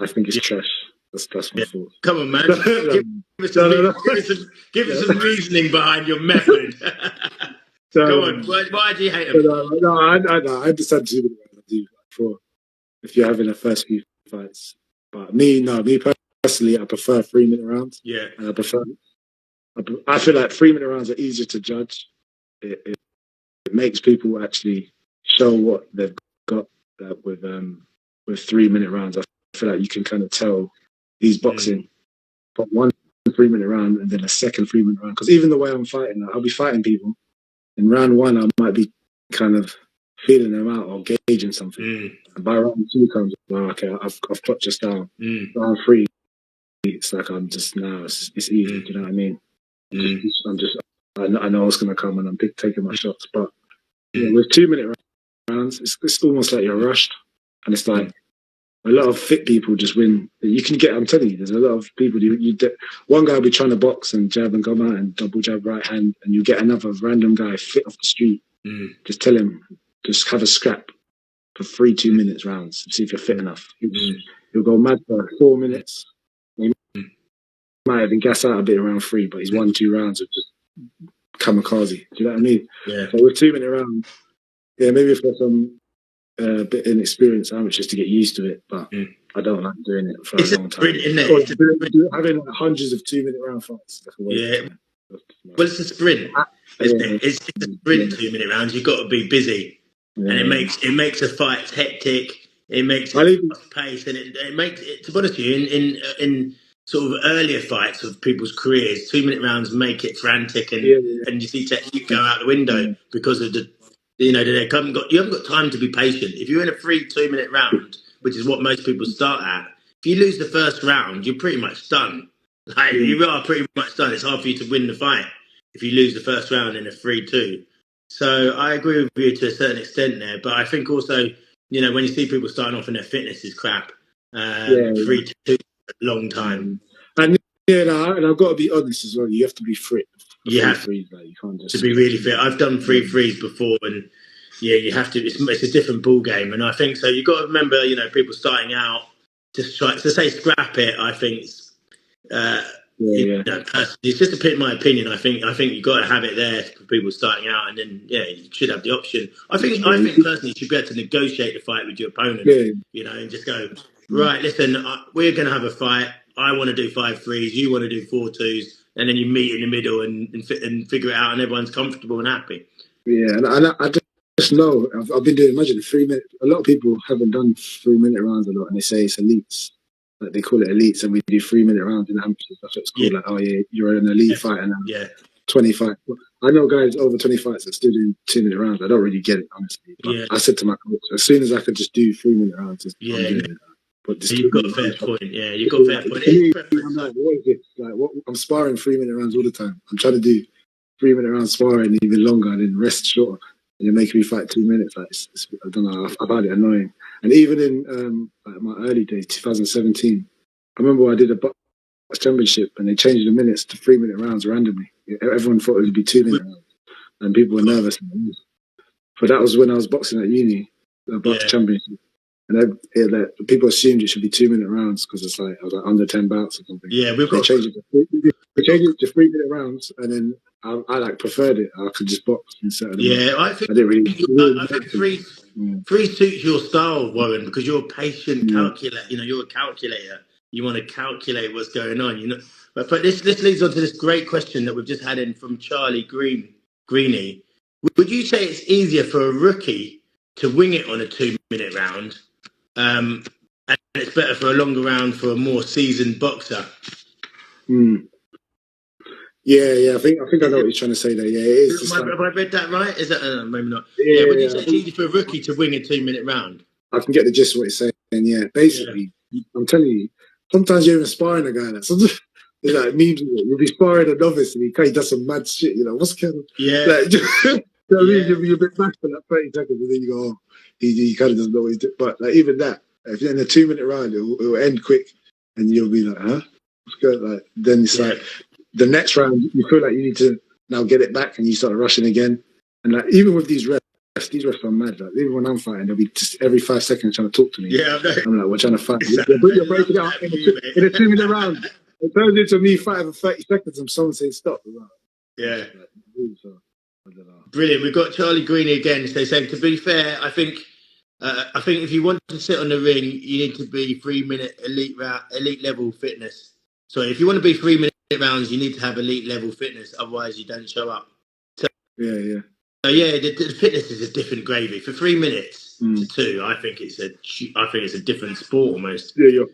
I think it's trash. That's my thought. Come on, man. Give us some reasoning behind your method. Come on. Why do you hate them? No, I understand 2-minute rounds. I do for if you're having the first few fights. But me personally, I prefer 3-minute rounds. Yeah. And I feel like 3-minute rounds are easier to judge. It makes people actually show what they've got with 3-minute rounds. I feel like you can kind of tell he's boxing. But one 3-minute round and then a second 3-minute round. Because even the way I'm fighting, I'll be fighting people. In round 1, I might be kind of feeling them out or gauging something. And by round 2 comes, well, okay, I've clocked your style. Round 3, it's like I'm just now. It's easy. Do you know what I mean? I know what's going to come and I'm taking my shots. But with 2-minute rounds, it's almost like you're rushed, and it's like a lot of fit people just win. You can get. I'm telling you, there's a lot of people. One guy will be trying to box and jab and come out and double jab right hand, and you get another random guy fit off the street. Just tell him, just have a scrap for 3 2-minute rounds. See if you're fit enough. He'll go mad for 4 minutes. He might even gas out a bit around 3, but he's 1-2 rounds of just kamikaze. Do you know what I mean? Yeah. So with 2-minute rounds, maybe for some bit inexperienced amateurs to get used to it, but I don't like doing it for a long time. Having like hundreds of 2-minute round fights. Well, it's a sprint. It's a sprint. 2-minute rounds. You've got to be busy, and it makes a fight hectic. It makes it fast pace, and it makes it. To be honest with you, in sort of earlier fights of people's careers, 2-minute rounds make it frantic, and you see technique go out the window because of you haven't got time to be patient. If you're in a free 2-minute round, which is what most people start at, if you lose the first round, you're pretty much done. Like you are pretty much done. It's hard for you to win the fight if you lose the first round in a 3-2. So I agree with you to a certain extent there, but I think also, when you see people starting off and their fitness is crap, 3-2 is a long time. And I've got to be honest as well. You have to be fit. You have to, you can't just to be really fit. I've done 3-3s before, and you have to. It's a different ball game, and I think so. You've got to remember, people starting out just try to say scrap it. I think personally, it's just my opinion. I think you've got to have it there for people starting out, and then you should have the option. I think personally, you should be able to negotiate the fight with your opponent. And just go right. Listen, we're going to have a fight. I want to do 5-3s. You want to do 4-2s, and then you meet in the middle and figure it out, and everyone's comfortable and happy. Yeah, and I just know I've been doing. Imagine 3 minute. A lot of people haven't done 3-minute rounds a lot, and they say it's elites. Like they call it elites, and we do 3-minute rounds in amateurs. That's what it's called. Like, you're an elite fighter now. 20 fights. I know guys over 20 fights that still do 2-minute rounds. I don't really get it, honestly. But I said to my coach, as soon as I could just do 3-minute rounds, I'm doing it. But you've got a fair point. Yeah, you've got a fair point. I'm like, what is this? Like, I'm sparring 3-minute rounds all the time. I'm trying to do 3-minute rounds sparring even longer and then rest shorter. And you're making me fight 2 minutes. Like, I don't know. I find it annoying. And even in my early days, 2017, I remember I did a box championship and they changed the minutes to 3-minute rounds randomly. Everyone thought it would be 2-minute rounds, and people were nervous. But that was when I was boxing at uni, the box championship. And people assumed it should be 2-minute rounds because it's like I was like under 10 bouts or something. Yeah, we changed it to 3-minute rounds, and then I preferred it. I could just box instead of I think three suits your style, Warren, because you're a patient calculator. You're a calculator. You want to calculate what's going on. But this leads on to this great question that we've just had in from Charlie Greeny. Would you say it's easier for a rookie to wing it on a 2-minute round? And it's better for a longer round for a more seasoned boxer. Yeah. I think I know what you're trying to say there. Yeah, it is. Have I read that right? Is that maybe not? Yeah. Would you say it's easy for a rookie to wing a 2-minute round? I can get the gist of what you're saying. Yeah, basically, I'm telling you, sometimes you're even sparring a guy. There's like memes. You'll be sparring a novice and he does some mad shit. What's kind of you're a bit mad for like 30 seconds, and then you go, he kind of doesn't know what he's doing. But like even that, if you're in a 2-minute round, it will end quick, and you'll be like, huh? What's good? Like then it's like the next round, you feel like you need to now get it back, and you start rushing again. And like even with these reps, these refs are mad. Like, even when I'm fighting, they'll be just every 5 seconds trying to talk to me. Yeah, I know. I'm like, we're trying to fight. You're breaking it up in a 2-minute round. It turns into me fighting for 30 seconds and someone saying stop. Yeah. So, I don't know. Brilliant. We've got Charlie Greeny again. So saying, to be fair, I think if you want to sit on the ring, you need to be 3-minute elite level fitness. So if you want to be 3-minute rounds, you need to have elite level fitness. Otherwise, you don't show up. So, yeah. So yeah, the fitness is a different gravy. For 3 minutes to 2, I think it's a different sport almost. Yeah, you're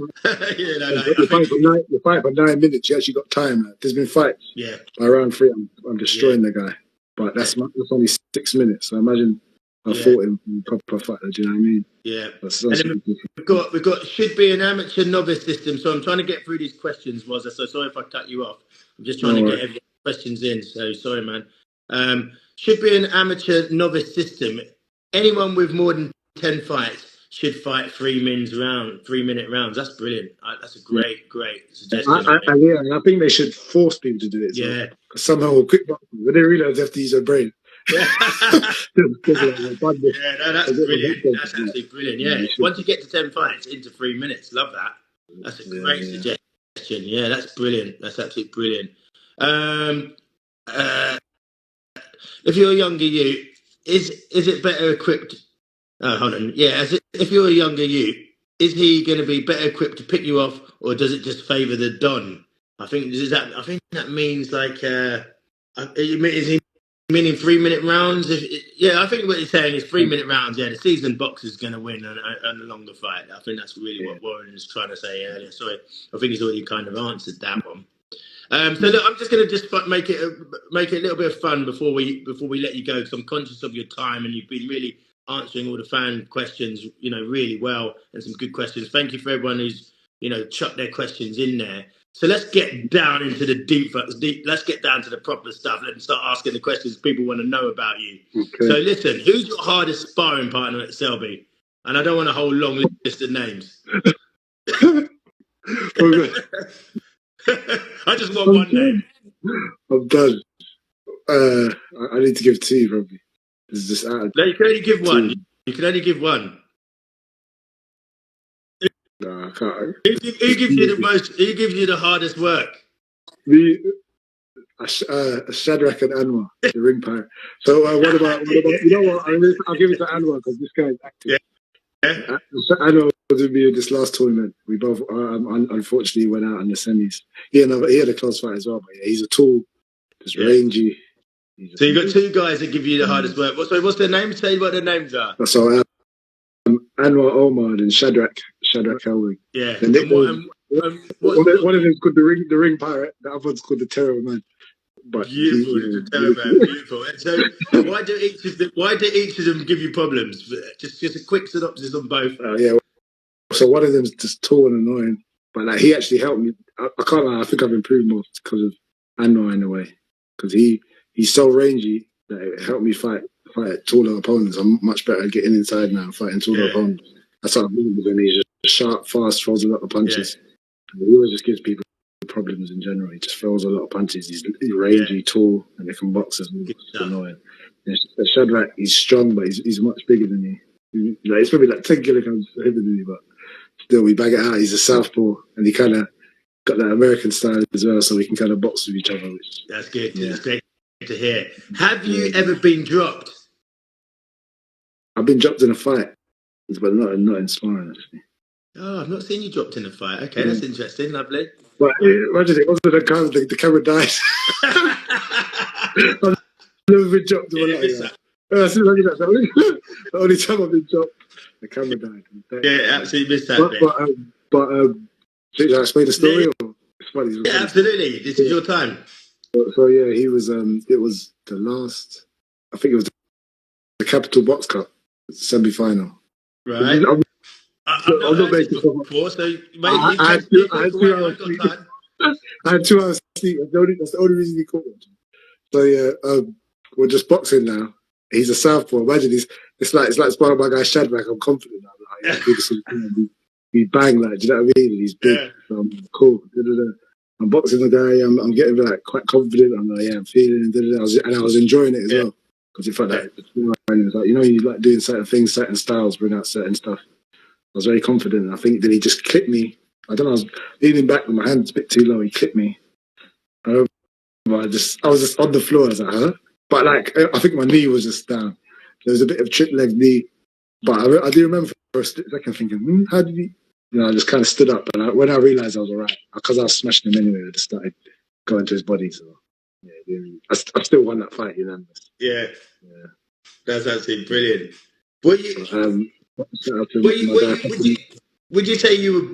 you're fighting for 9 minutes. You actually got time. Man. There's been fights. Yeah. By round 3, I'm destroying the guy. But that's only 6 minutes. So imagine I fought him in proper fight. Do you know what I mean? Yeah. That's And then we've got should be an amateur novice system. So I'm trying to get through these questions. So sorry if I cut you off. I'm just trying to get every questions in. So sorry, man. Should be an amateur novice system. Anyone with more than 10 fights should fight 3-minute rounds. That's brilliant. That's a great suggestion. I think they should force people to do it. Yeah. Because somehow with quick boxing, when they realize they have to use their brain. That's brilliant. That's absolutely brilliant. Yeah. Once you get to 10 fights into 3 minutes, love that. That's a great suggestion. Yeah, that's brilliant. That's absolutely brilliant. If you're a younger you, is it better equipped? Hold on. Yeah, if you're a younger you, is he going to be better equipped to pick you off, or does it just favour the don? I think that means like. Is he meaning 3-minute rounds? I think what he's saying is 3-minute rounds. Yeah, the seasoned boxer's going to win on the longer fight. I think that's really what Warren was trying to say earlier. Sorry, I think he's already kind of answered that one. So look, I'm just going to make it a little bit of fun before we let you go, because I'm conscious of your time and you've been really answering all the fan questions, really well, and some good questions. Thank you for everyone who's chucked their questions in there. So let's get down into the deep. Let's get down to the proper stuff. Let's start asking the questions people want to know about you. Okay. So listen, who's your hardest sparring partner at Selby? And I don't want a whole long list of names. I just want one name. I'm done. I need to give 2, probably. There's just no, you can only give 1. You can only give 1. No, I can't. Who gives you the most? Who gives you the hardest work? Shadrach and Anwar, the ring pirate. So what about? You know what? I'll give it to Anwar because this guy's active. Yeah. Anwar was with me in this last tournament. We both unfortunately went out in the semis. He had a close fight as well, but he's a tall, just rangy. So you've got 2 guys that give you the hardest work. What's their names? Say what their names are. So Anwar Omar and Shadrach Helwig. Yeah. One of them's called the ring pirate. The other one's called the terror man. But beautiful, the terror man, beautiful. And so, why do each of them give you problems? Just a quick synopsis on both. So one of them's just tall and annoying, but like he actually helped me. I can't lie. I think I've improved more because of Anwar in a way, because he's so rangy that it helped me fight taller opponents. I'm much better at getting inside now and fighting taller opponents. That's what I'm doing, and he's just sharp, fast, throws a lot of punches. He always just gives people problems in general. He just throws a lot of punches. He's rangy, tall, and he can box as well. It's annoying. Shadrach, he's strong, but he's much bigger than me. He's probably like 10 kilograms heavier than me, but still, we bag it out. He's a southpaw, and he kind of got that American style as well, so we can kind of box with each other. That's good. Yeah. That's great to hear. Have you ever been dropped? I've been dropped in a fight, but not in sparring, actually. Oh, I've not seen you dropped in a fight. Okay, that's interesting. Lovely. But imagine it wasn't the camera died. I've never been dropped in a fight. That's the only time I've been dropped. The camera died. Yeah, absolutely missed that But should I explain the story? Or? It's funny. Yeah, absolutely. This is your time. So yeah, he was. It was the last. I think it was the Capital Box Cup semi-final. Right. I'm not making before, so mate, I had 2 hours sleep. That's the only reason he caught me. So yeah, we're just boxing now. He's a southpaw. Imagine it's like sparring my guy Shadrach. I'm confident now. He bang like, do you know what I mean? He's big. Yeah. So I'm cool. I'm boxing the guy. I'm getting like quite confident. I'm like, I'm feeling it. And I was enjoying it as well. because it felt like, it was like, you know, you like doing certain things, certain styles, bring out certain stuff. I was very confident. I think that he just clipped me. I don't know. I was leaning back with my hands a bit too low. He clipped me. I was just on the floor. I was like, huh? But like, I think my knee was just down. There was a bit of trip leg knee. But I do remember for a second thinking, how did he? You know, I just kind of stood up. And when I realized I was all right, because I was smashing him anyway, I just started going to his body. So, yeah, I still won that fight, you know. Yeah. Yeah. That's absolutely brilliant. What you, so, would you say you were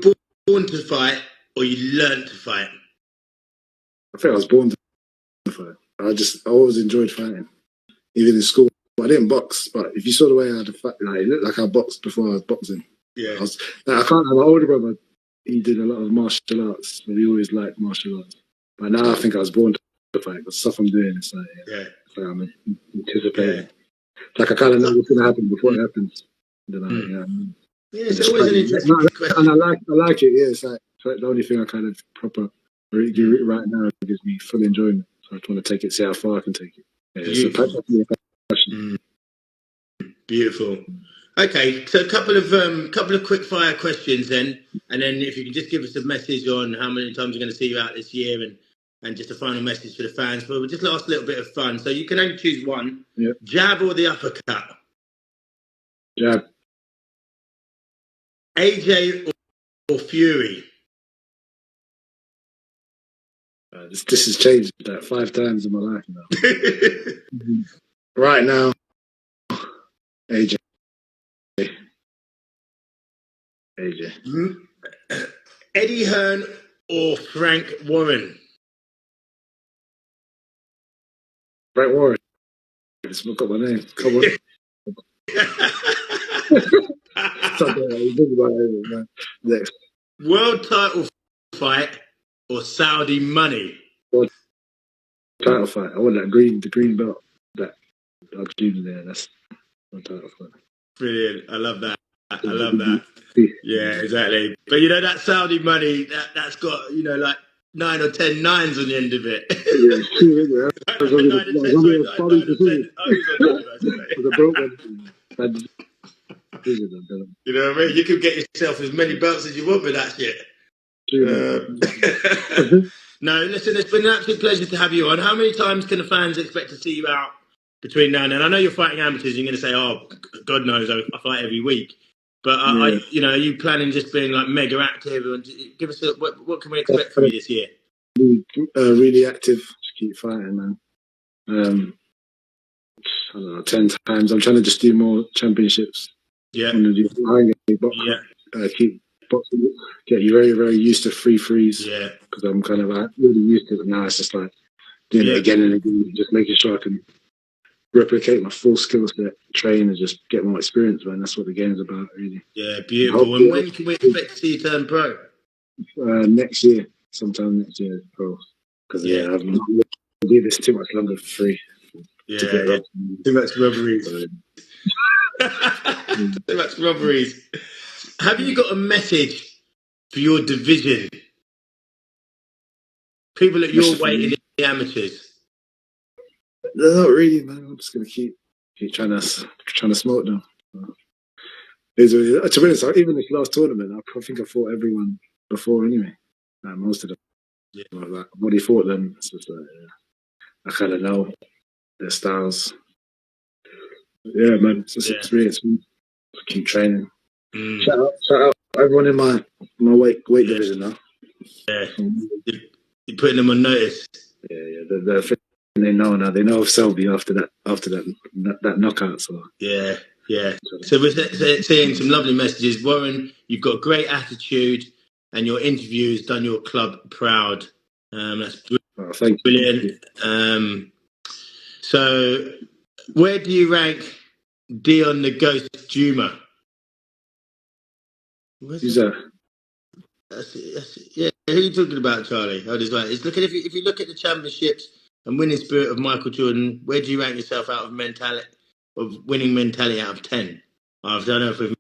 born to fight or you learned to fight? I think I was born to fight. I always enjoyed fighting, even in school. I didn't box, but if you saw the way I had to fight, like, it looked like I boxed before I was boxing. Yeah. I can't. My older brother, he did a lot of martial arts, so we always liked martial arts. But now I think I was born to fight. Because stuff I'm doing, it's like, it's like I'm anticipating. It's like I kind of know what's gonna happen before it happens. Yeah, it's always an interesting question. And I like it. Yeah, it's like the only thing I kind of proper do right now gives me full enjoyment. So I just want to take it, see how far I can take it. Yeah, Beautiful. Beautiful. Okay, so a couple of quick fire questions then, and then if you can just give us a message on how many times we're going to see you out this year, and just a final message for the fans. But we'll just last a little bit of fun. So you can only choose one: jab or the uppercut. Jab. AJ or Fury. This has changed like 5 times in my life now. Right now, AJ. Eddie Hearn or Frank Warren? Frank Warren. Just look up my name. Come on. Next. World title fight or Saudi money? World title fight. I want the green belt. That dude there. That's world title fight. Brilliant. I love that. Yeah, exactly. But you know that Saudi money, that's got, you know, like 9 or 10 nines on the end of it. You know what I mean? You could get yourself as many belts as you want with that shit. No, listen, it's been an absolute pleasure to have you on. How many times can the fans expect to see you out between now and then? I know you're fighting amateurs. You're going to say, "Oh, God knows, I fight every week." But are you planning just being like mega active? And give us what can we expect from you this year? Really active. Just keep fighting, man. I don't know, 10 times. I'm trying to just do more championships. Yeah. Keep boxing. Get you very, very used to free freeze. Yeah. Because I'm kind of like really used to it. Now it's just like doing it again and again, just making sure I can replicate my full skill set, train, and just get more experience, man. That's what the game's about, really. Yeah, beautiful. And when can we expect to see you turn pro? Next year, sometime next year, pro. Because I'm not going to do this too much longer for free. Too much robberies. Too much robberies. Have you got a message for your division? People at your weight in the amateurs. No, not really, man. I'm just gonna keep trying to smoke them. To be honest, even this last tournament, I think I fought everyone before anyway. Most of them. Yeah. I've already fought them. It's just I kind of know their styles. Yeah, man. It's just experience. Keep training. Shout out everyone in my weight division now. Yeah. You're putting them on notice. Yeah. They know now. They know of Selby after that knockout. So yeah. So we're seeing some lovely messages. Warren, you've got great attitude, and your interview has done your club proud. That's brilliant. So, where do you rank Dion the Ghost Juma? Who's that? Yeah, who are you talking about, Charlie? If you look at the championships and winning spirit of Michael Jordan, where do you rank yourself out of winning mentality out of 10? I don't know if we've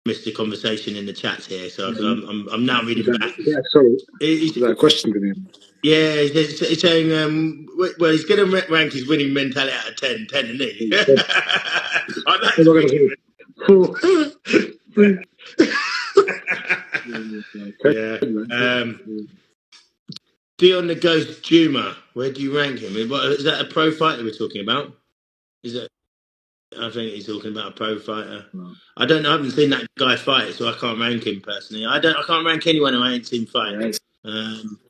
missed the conversation in the chats here, so I'm now reading back. Yeah, sorry. Is that a question to me? Yeah, he's saying, well, he's going to rank his winning mentality out of 10, 10 isn't he? I'd like to yeah. Dion the Ghost Juma, where do you rank him? Is that a pro fighter we're talking about? Is it? I think he's talking about a pro fighter. No. I don't know. I haven't seen that guy fight, so I can't rank him personally. I can't rank anyone who I ain't seen fight.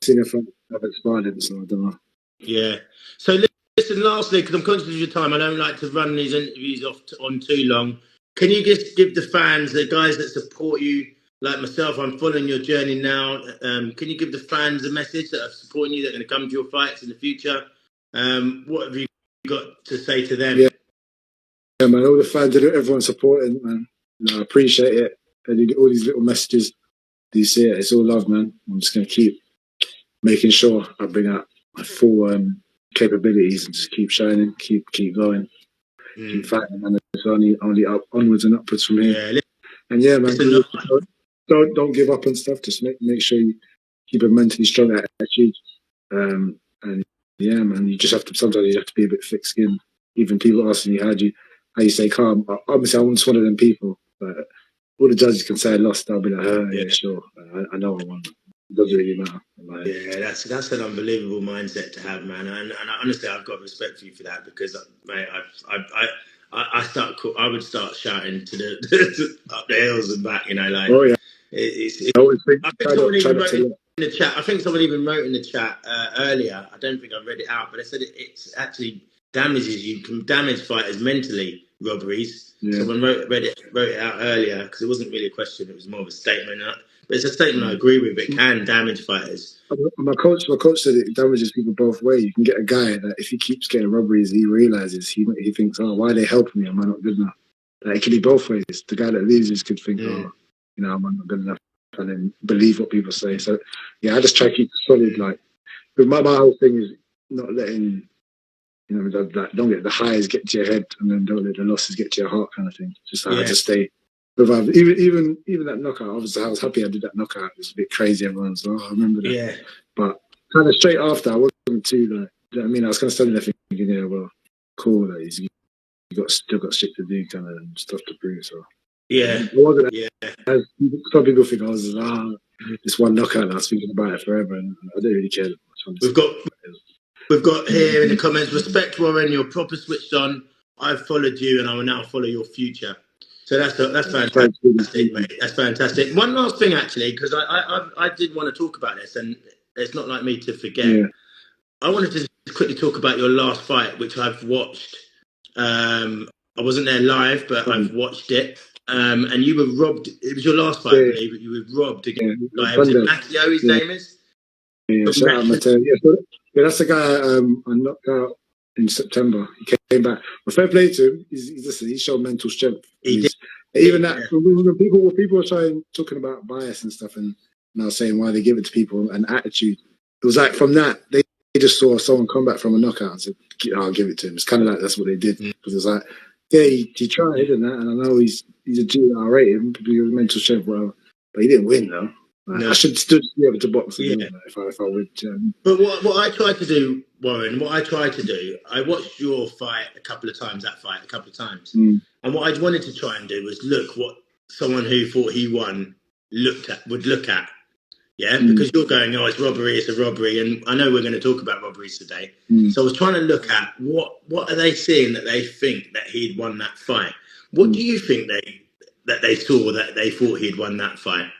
Seen a fight, I've expired it, so I don't know. Yeah. So listen, lastly, because I'm conscious of your time, I don't like to run these interviews on too long. Can you just give the fans, the guys that support you, like myself, I'm following your journey now. Can you give the fans a message that are supporting you, that are going to come to your fights in the future? What have you got to say to them? Yeah, man, all the fans, everyone's supporting, man. I appreciate it. And you get all these little messages. Do you see it? It's all love, man. I'm just going to keep making sure I bring out my full capabilities and just keep shining, keep going, keep fighting, and it's only up, onwards and upwards from here. And yeah, man, don't give up on stuff. Just make sure you keep a mentally strong attitude. And yeah, man, you just have to. Sometimes you have to be a bit thick-skinned. Even people asking you how you stay calm. Obviously, I'm just one of them people. But all the judges can say I lost. I'll be like, yeah, sure. I know I won. It doesn't really matter. Yeah, that's an unbelievable mindset to have, man. And honestly, I've got respect for you for that because, mate, I would start shouting to the up the hills and back, you know, like. Oh yeah. I think someone even wrote in the chat. I think someone even wrote in the chat earlier. I don't think I read it out, but they said it's actually damages you, can damage fighters mentally. Robberies. Yeah. Someone wrote it out earlier because it wasn't really a question; it was more of a statement. But it's a statement I agree with. It can damage fighters. My coach said it damages people both ways. You can get a guy that if he keeps getting robberies, he realizes he thinks, oh, why are they helping me? Am I not good enough? Like, it can be both ways. The guy that loses could think, oh, you know, am I not good enough? And then believe what people say. So yeah, I just try to keep it solid. Like, but my whole thing is not letting, you know, don't let the highs get to your head and then don't let the losses get to your heart, kind of thing. Just I just stay. Even that knockout, obviously I was happy I did that knockout. It was a bit crazy. Everyone's I remember that. Yeah. But kind of straight after, I wasn't too like. You know what I mean? I was kind of standing there thinking, yeah, well, cool. Like, you still got shit to do, kind of and stuff to prove. So yeah, it wasn't. Yeah. As some people think I was this one knockout. And I was thinking about it forever, and I don't really care. We've got here in the comments, respect Warren, you're proper switched on. I've followed you, and I will now follow your future. So that's fantastic, mate. That's fantastic. One last thing, actually, because I did want to talk about this, and it's not like me to forget. Yeah. I wanted to quickly talk about your last fight, which I've watched. I wasn't there live, but I've watched it. And you were robbed. It was your last fight, I believe, but you were robbed again. Was it Matteo, his name is? Yeah, shout out Matteo. Yeah, that's the guy I knocked out in September. He came back. But fair play to him. He showed mental strength. Even that, when people were talking about bias and stuff, and now saying why they give it to people and attitude, it was like from that they just saw someone come back from a knockout and said, "I'll give it to him." It's kind of like that's what they did because it's like, yeah, he tried and that, and I know he's a G. I rate him because he was mental strength, whatever, but he didn't win though. No. I should still be able to box again if I would. But what I tried to do, Warren, I watched your fight a couple of times, and what I wanted to try and do was look what someone who thought he won would look at. Yeah, because you're going, it's robbery, it's a robbery, and I know we're going to talk about robberies today. So I was trying to look at what are they seeing that they think that he'd won that fight. What do you think they saw that they thought he'd won that fight?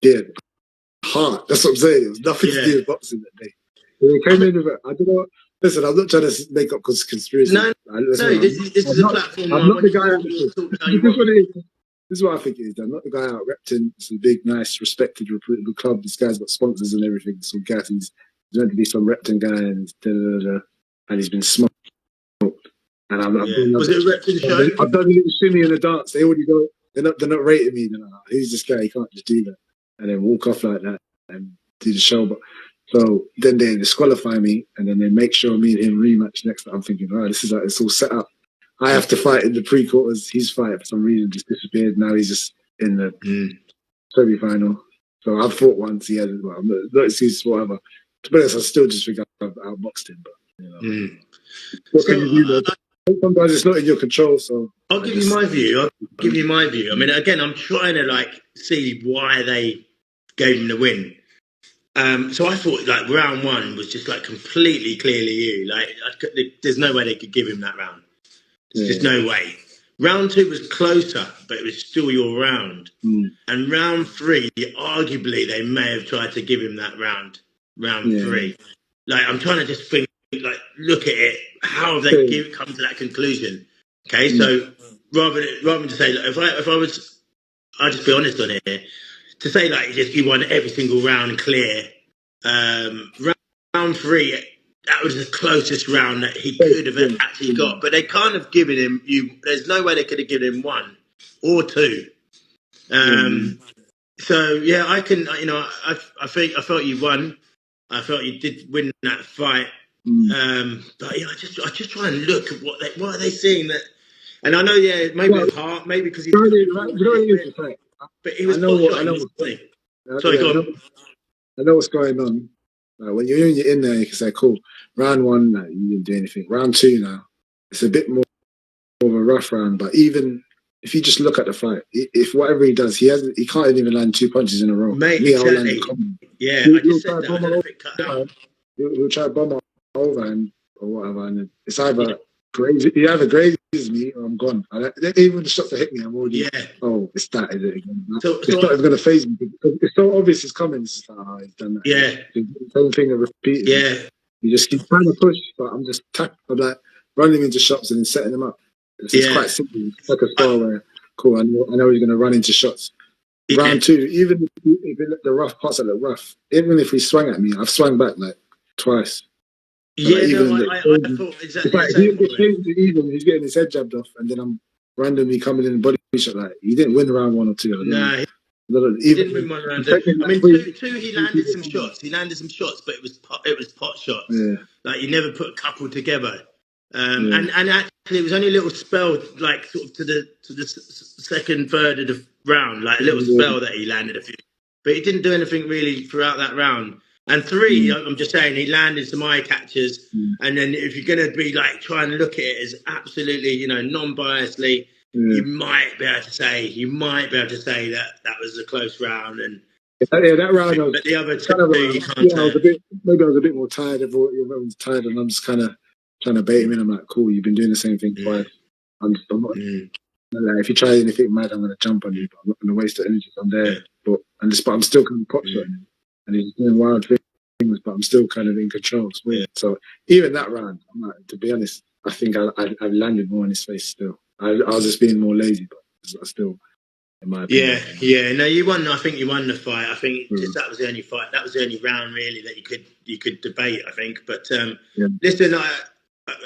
Yeah, heart. That's what I'm saying. It was nothing to do with boxing that day. They came in with it. I don't know. Listen, I'm not trying to make up conspiracy. No, this is a platform. I'm not the guy out. This is what I think it is. I'm not the guy out. Repton, it's a big, nice, respected, reputable club. This guy's got sponsors and everything. Some gas. He's meant to be some Repton guy, and he's been smoked. And I'm like, was it a Repton show? I've done a little shimmy in the dance. They already go. They're not rating me. They're like, who's this guy? He can't just do that. And then walk off like that and do the show. But so then they disqualify me, and then they make sure me and him rematch next time. I'm thinking, this is like it's all set up. I have to fight in the pre-quarters. His fight for some reason just disappeared. Now he's just in the semi-final. So I've fought once. He hasn't. Well, not excuses, whatever. To be honest, I still just think I've outboxed him. But you know, what can you do? Sometimes it's not in your control. So I'll give you my view. I mean, again, I'm trying to like see why they gave him the win. So I thought like round one was just like completely clearly you. Like there's no way they could give him that round. There's just no way. Round two was closer, but it was still your round. And round three, arguably, they may have tried to give him that round. Round three. Like I'm trying to just think, like look at it. How have they come to that conclusion? Okay, so rather than to say, like, if I was, I'll just be honest on it. To say like you won every single round clear. Round three, that was the closest round that he could have actually got, but they can't have given him. There's no way they could have given him one or two. So yeah, I can. You know, I felt you won. I felt you did win that fight. But yeah, I just try and look at what are they seeing that. And I know, maybe it's hard, maybe because he's. But he was pot shot. Sorry, go on. I know what's going on. When you're in there, you can say, "Cool." Round one, you didn't do anything. Round two, now it's a bit more of a rough round. But even if you just look at the fight, if whatever he does, he can't even land 2 punches in a row. Mate, exactly. Yeah, I just said that. I don't know if it cut out. He'll try to bomb over or whatever, and it's either he either grazes me or I'm gone. Even the shots that hit me, I'm already. Oh, it's that, is it again? It's not even going to phase me because it's so obvious it's coming. It's just like, he's done that. Yeah, the same thing and repeating. Yeah, you just keep trying to push, but I'm just I'm like running into shots and then setting them up. It's quite simple. It's like a star where cool. I know he's going to run into shots. Round two, even if the rough parts that look rough, even if he swung at me, I've swung back like twice. Yeah, I thought exactly the same. He's getting his head jabbed off, and then I'm randomly coming in and body shot. Like he didn't win round one or two. He didn't win one round. I mean, two. He landed some shots. But it was pot shots. Yeah. Like you never put a couple together. And actually, it was only a little spell, like sort of to the second third of the round, like a little spell that he landed a few, but he didn't do anything really throughout that round. And three, I'm just saying, he landed some eye catchers. And then if you're going to be like trying to look at it as absolutely, non-biasedly, you might be able to say that was a close round. And that round. But the other two, you can't say. Maybe I was a bit more tired. Everyone's tired, and I'm just kind of trying to bait him in. I'm like, cool, you've been doing the same thing twice. I'm not. Like, if you try anything mad, I'm going to jump on you, but I'm not going to waste the energy. I'm there, but I'm still kind of pot shotting him, and he's doing wild things, but I'm still kind of in control. So even that round, I'm like, to be honest, I think I landed more in his face. Still, I was just being more lazy, but I still, in my opinion. No, you won. I think you won the fight. I think just that was the only fight. That was the only round really that you could debate. I think, but listen,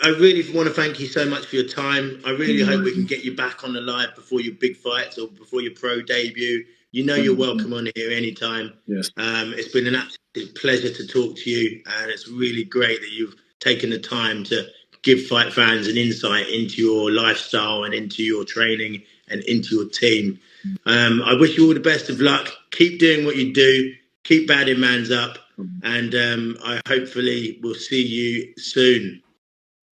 I really want to thank you so much for your time. I really hope we can get you back on the live before your big fights or before your pro debut. You're welcome on here anytime. Yes. It's been an absolute pleasure to talk to you, and it's really great that you've taken the time to give fight fans an insight into your lifestyle and into your training and into your team. I wish you all the best of luck. Keep doing what you do. Keep batting mans up, and I hopefully will see you soon.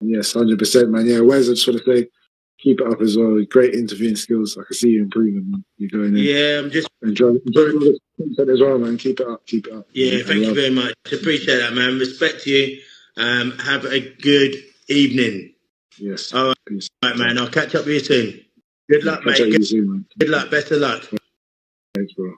Yes, 100%, man. Yeah, Wes, I just want to say, keep it up as well. Great interviewing skills. I can see you improving. You're going in. Yeah, I'm just enjoying the content as well, man. Keep it up. Yeah, thank you very much. Appreciate that, man. Respect to you. Have a good evening. Yes. All right, peace. All right, man. I'll catch up with you soon. Good luck, mate. Catch up with you soon, man. Good luck. Best of luck. Thanks, bro.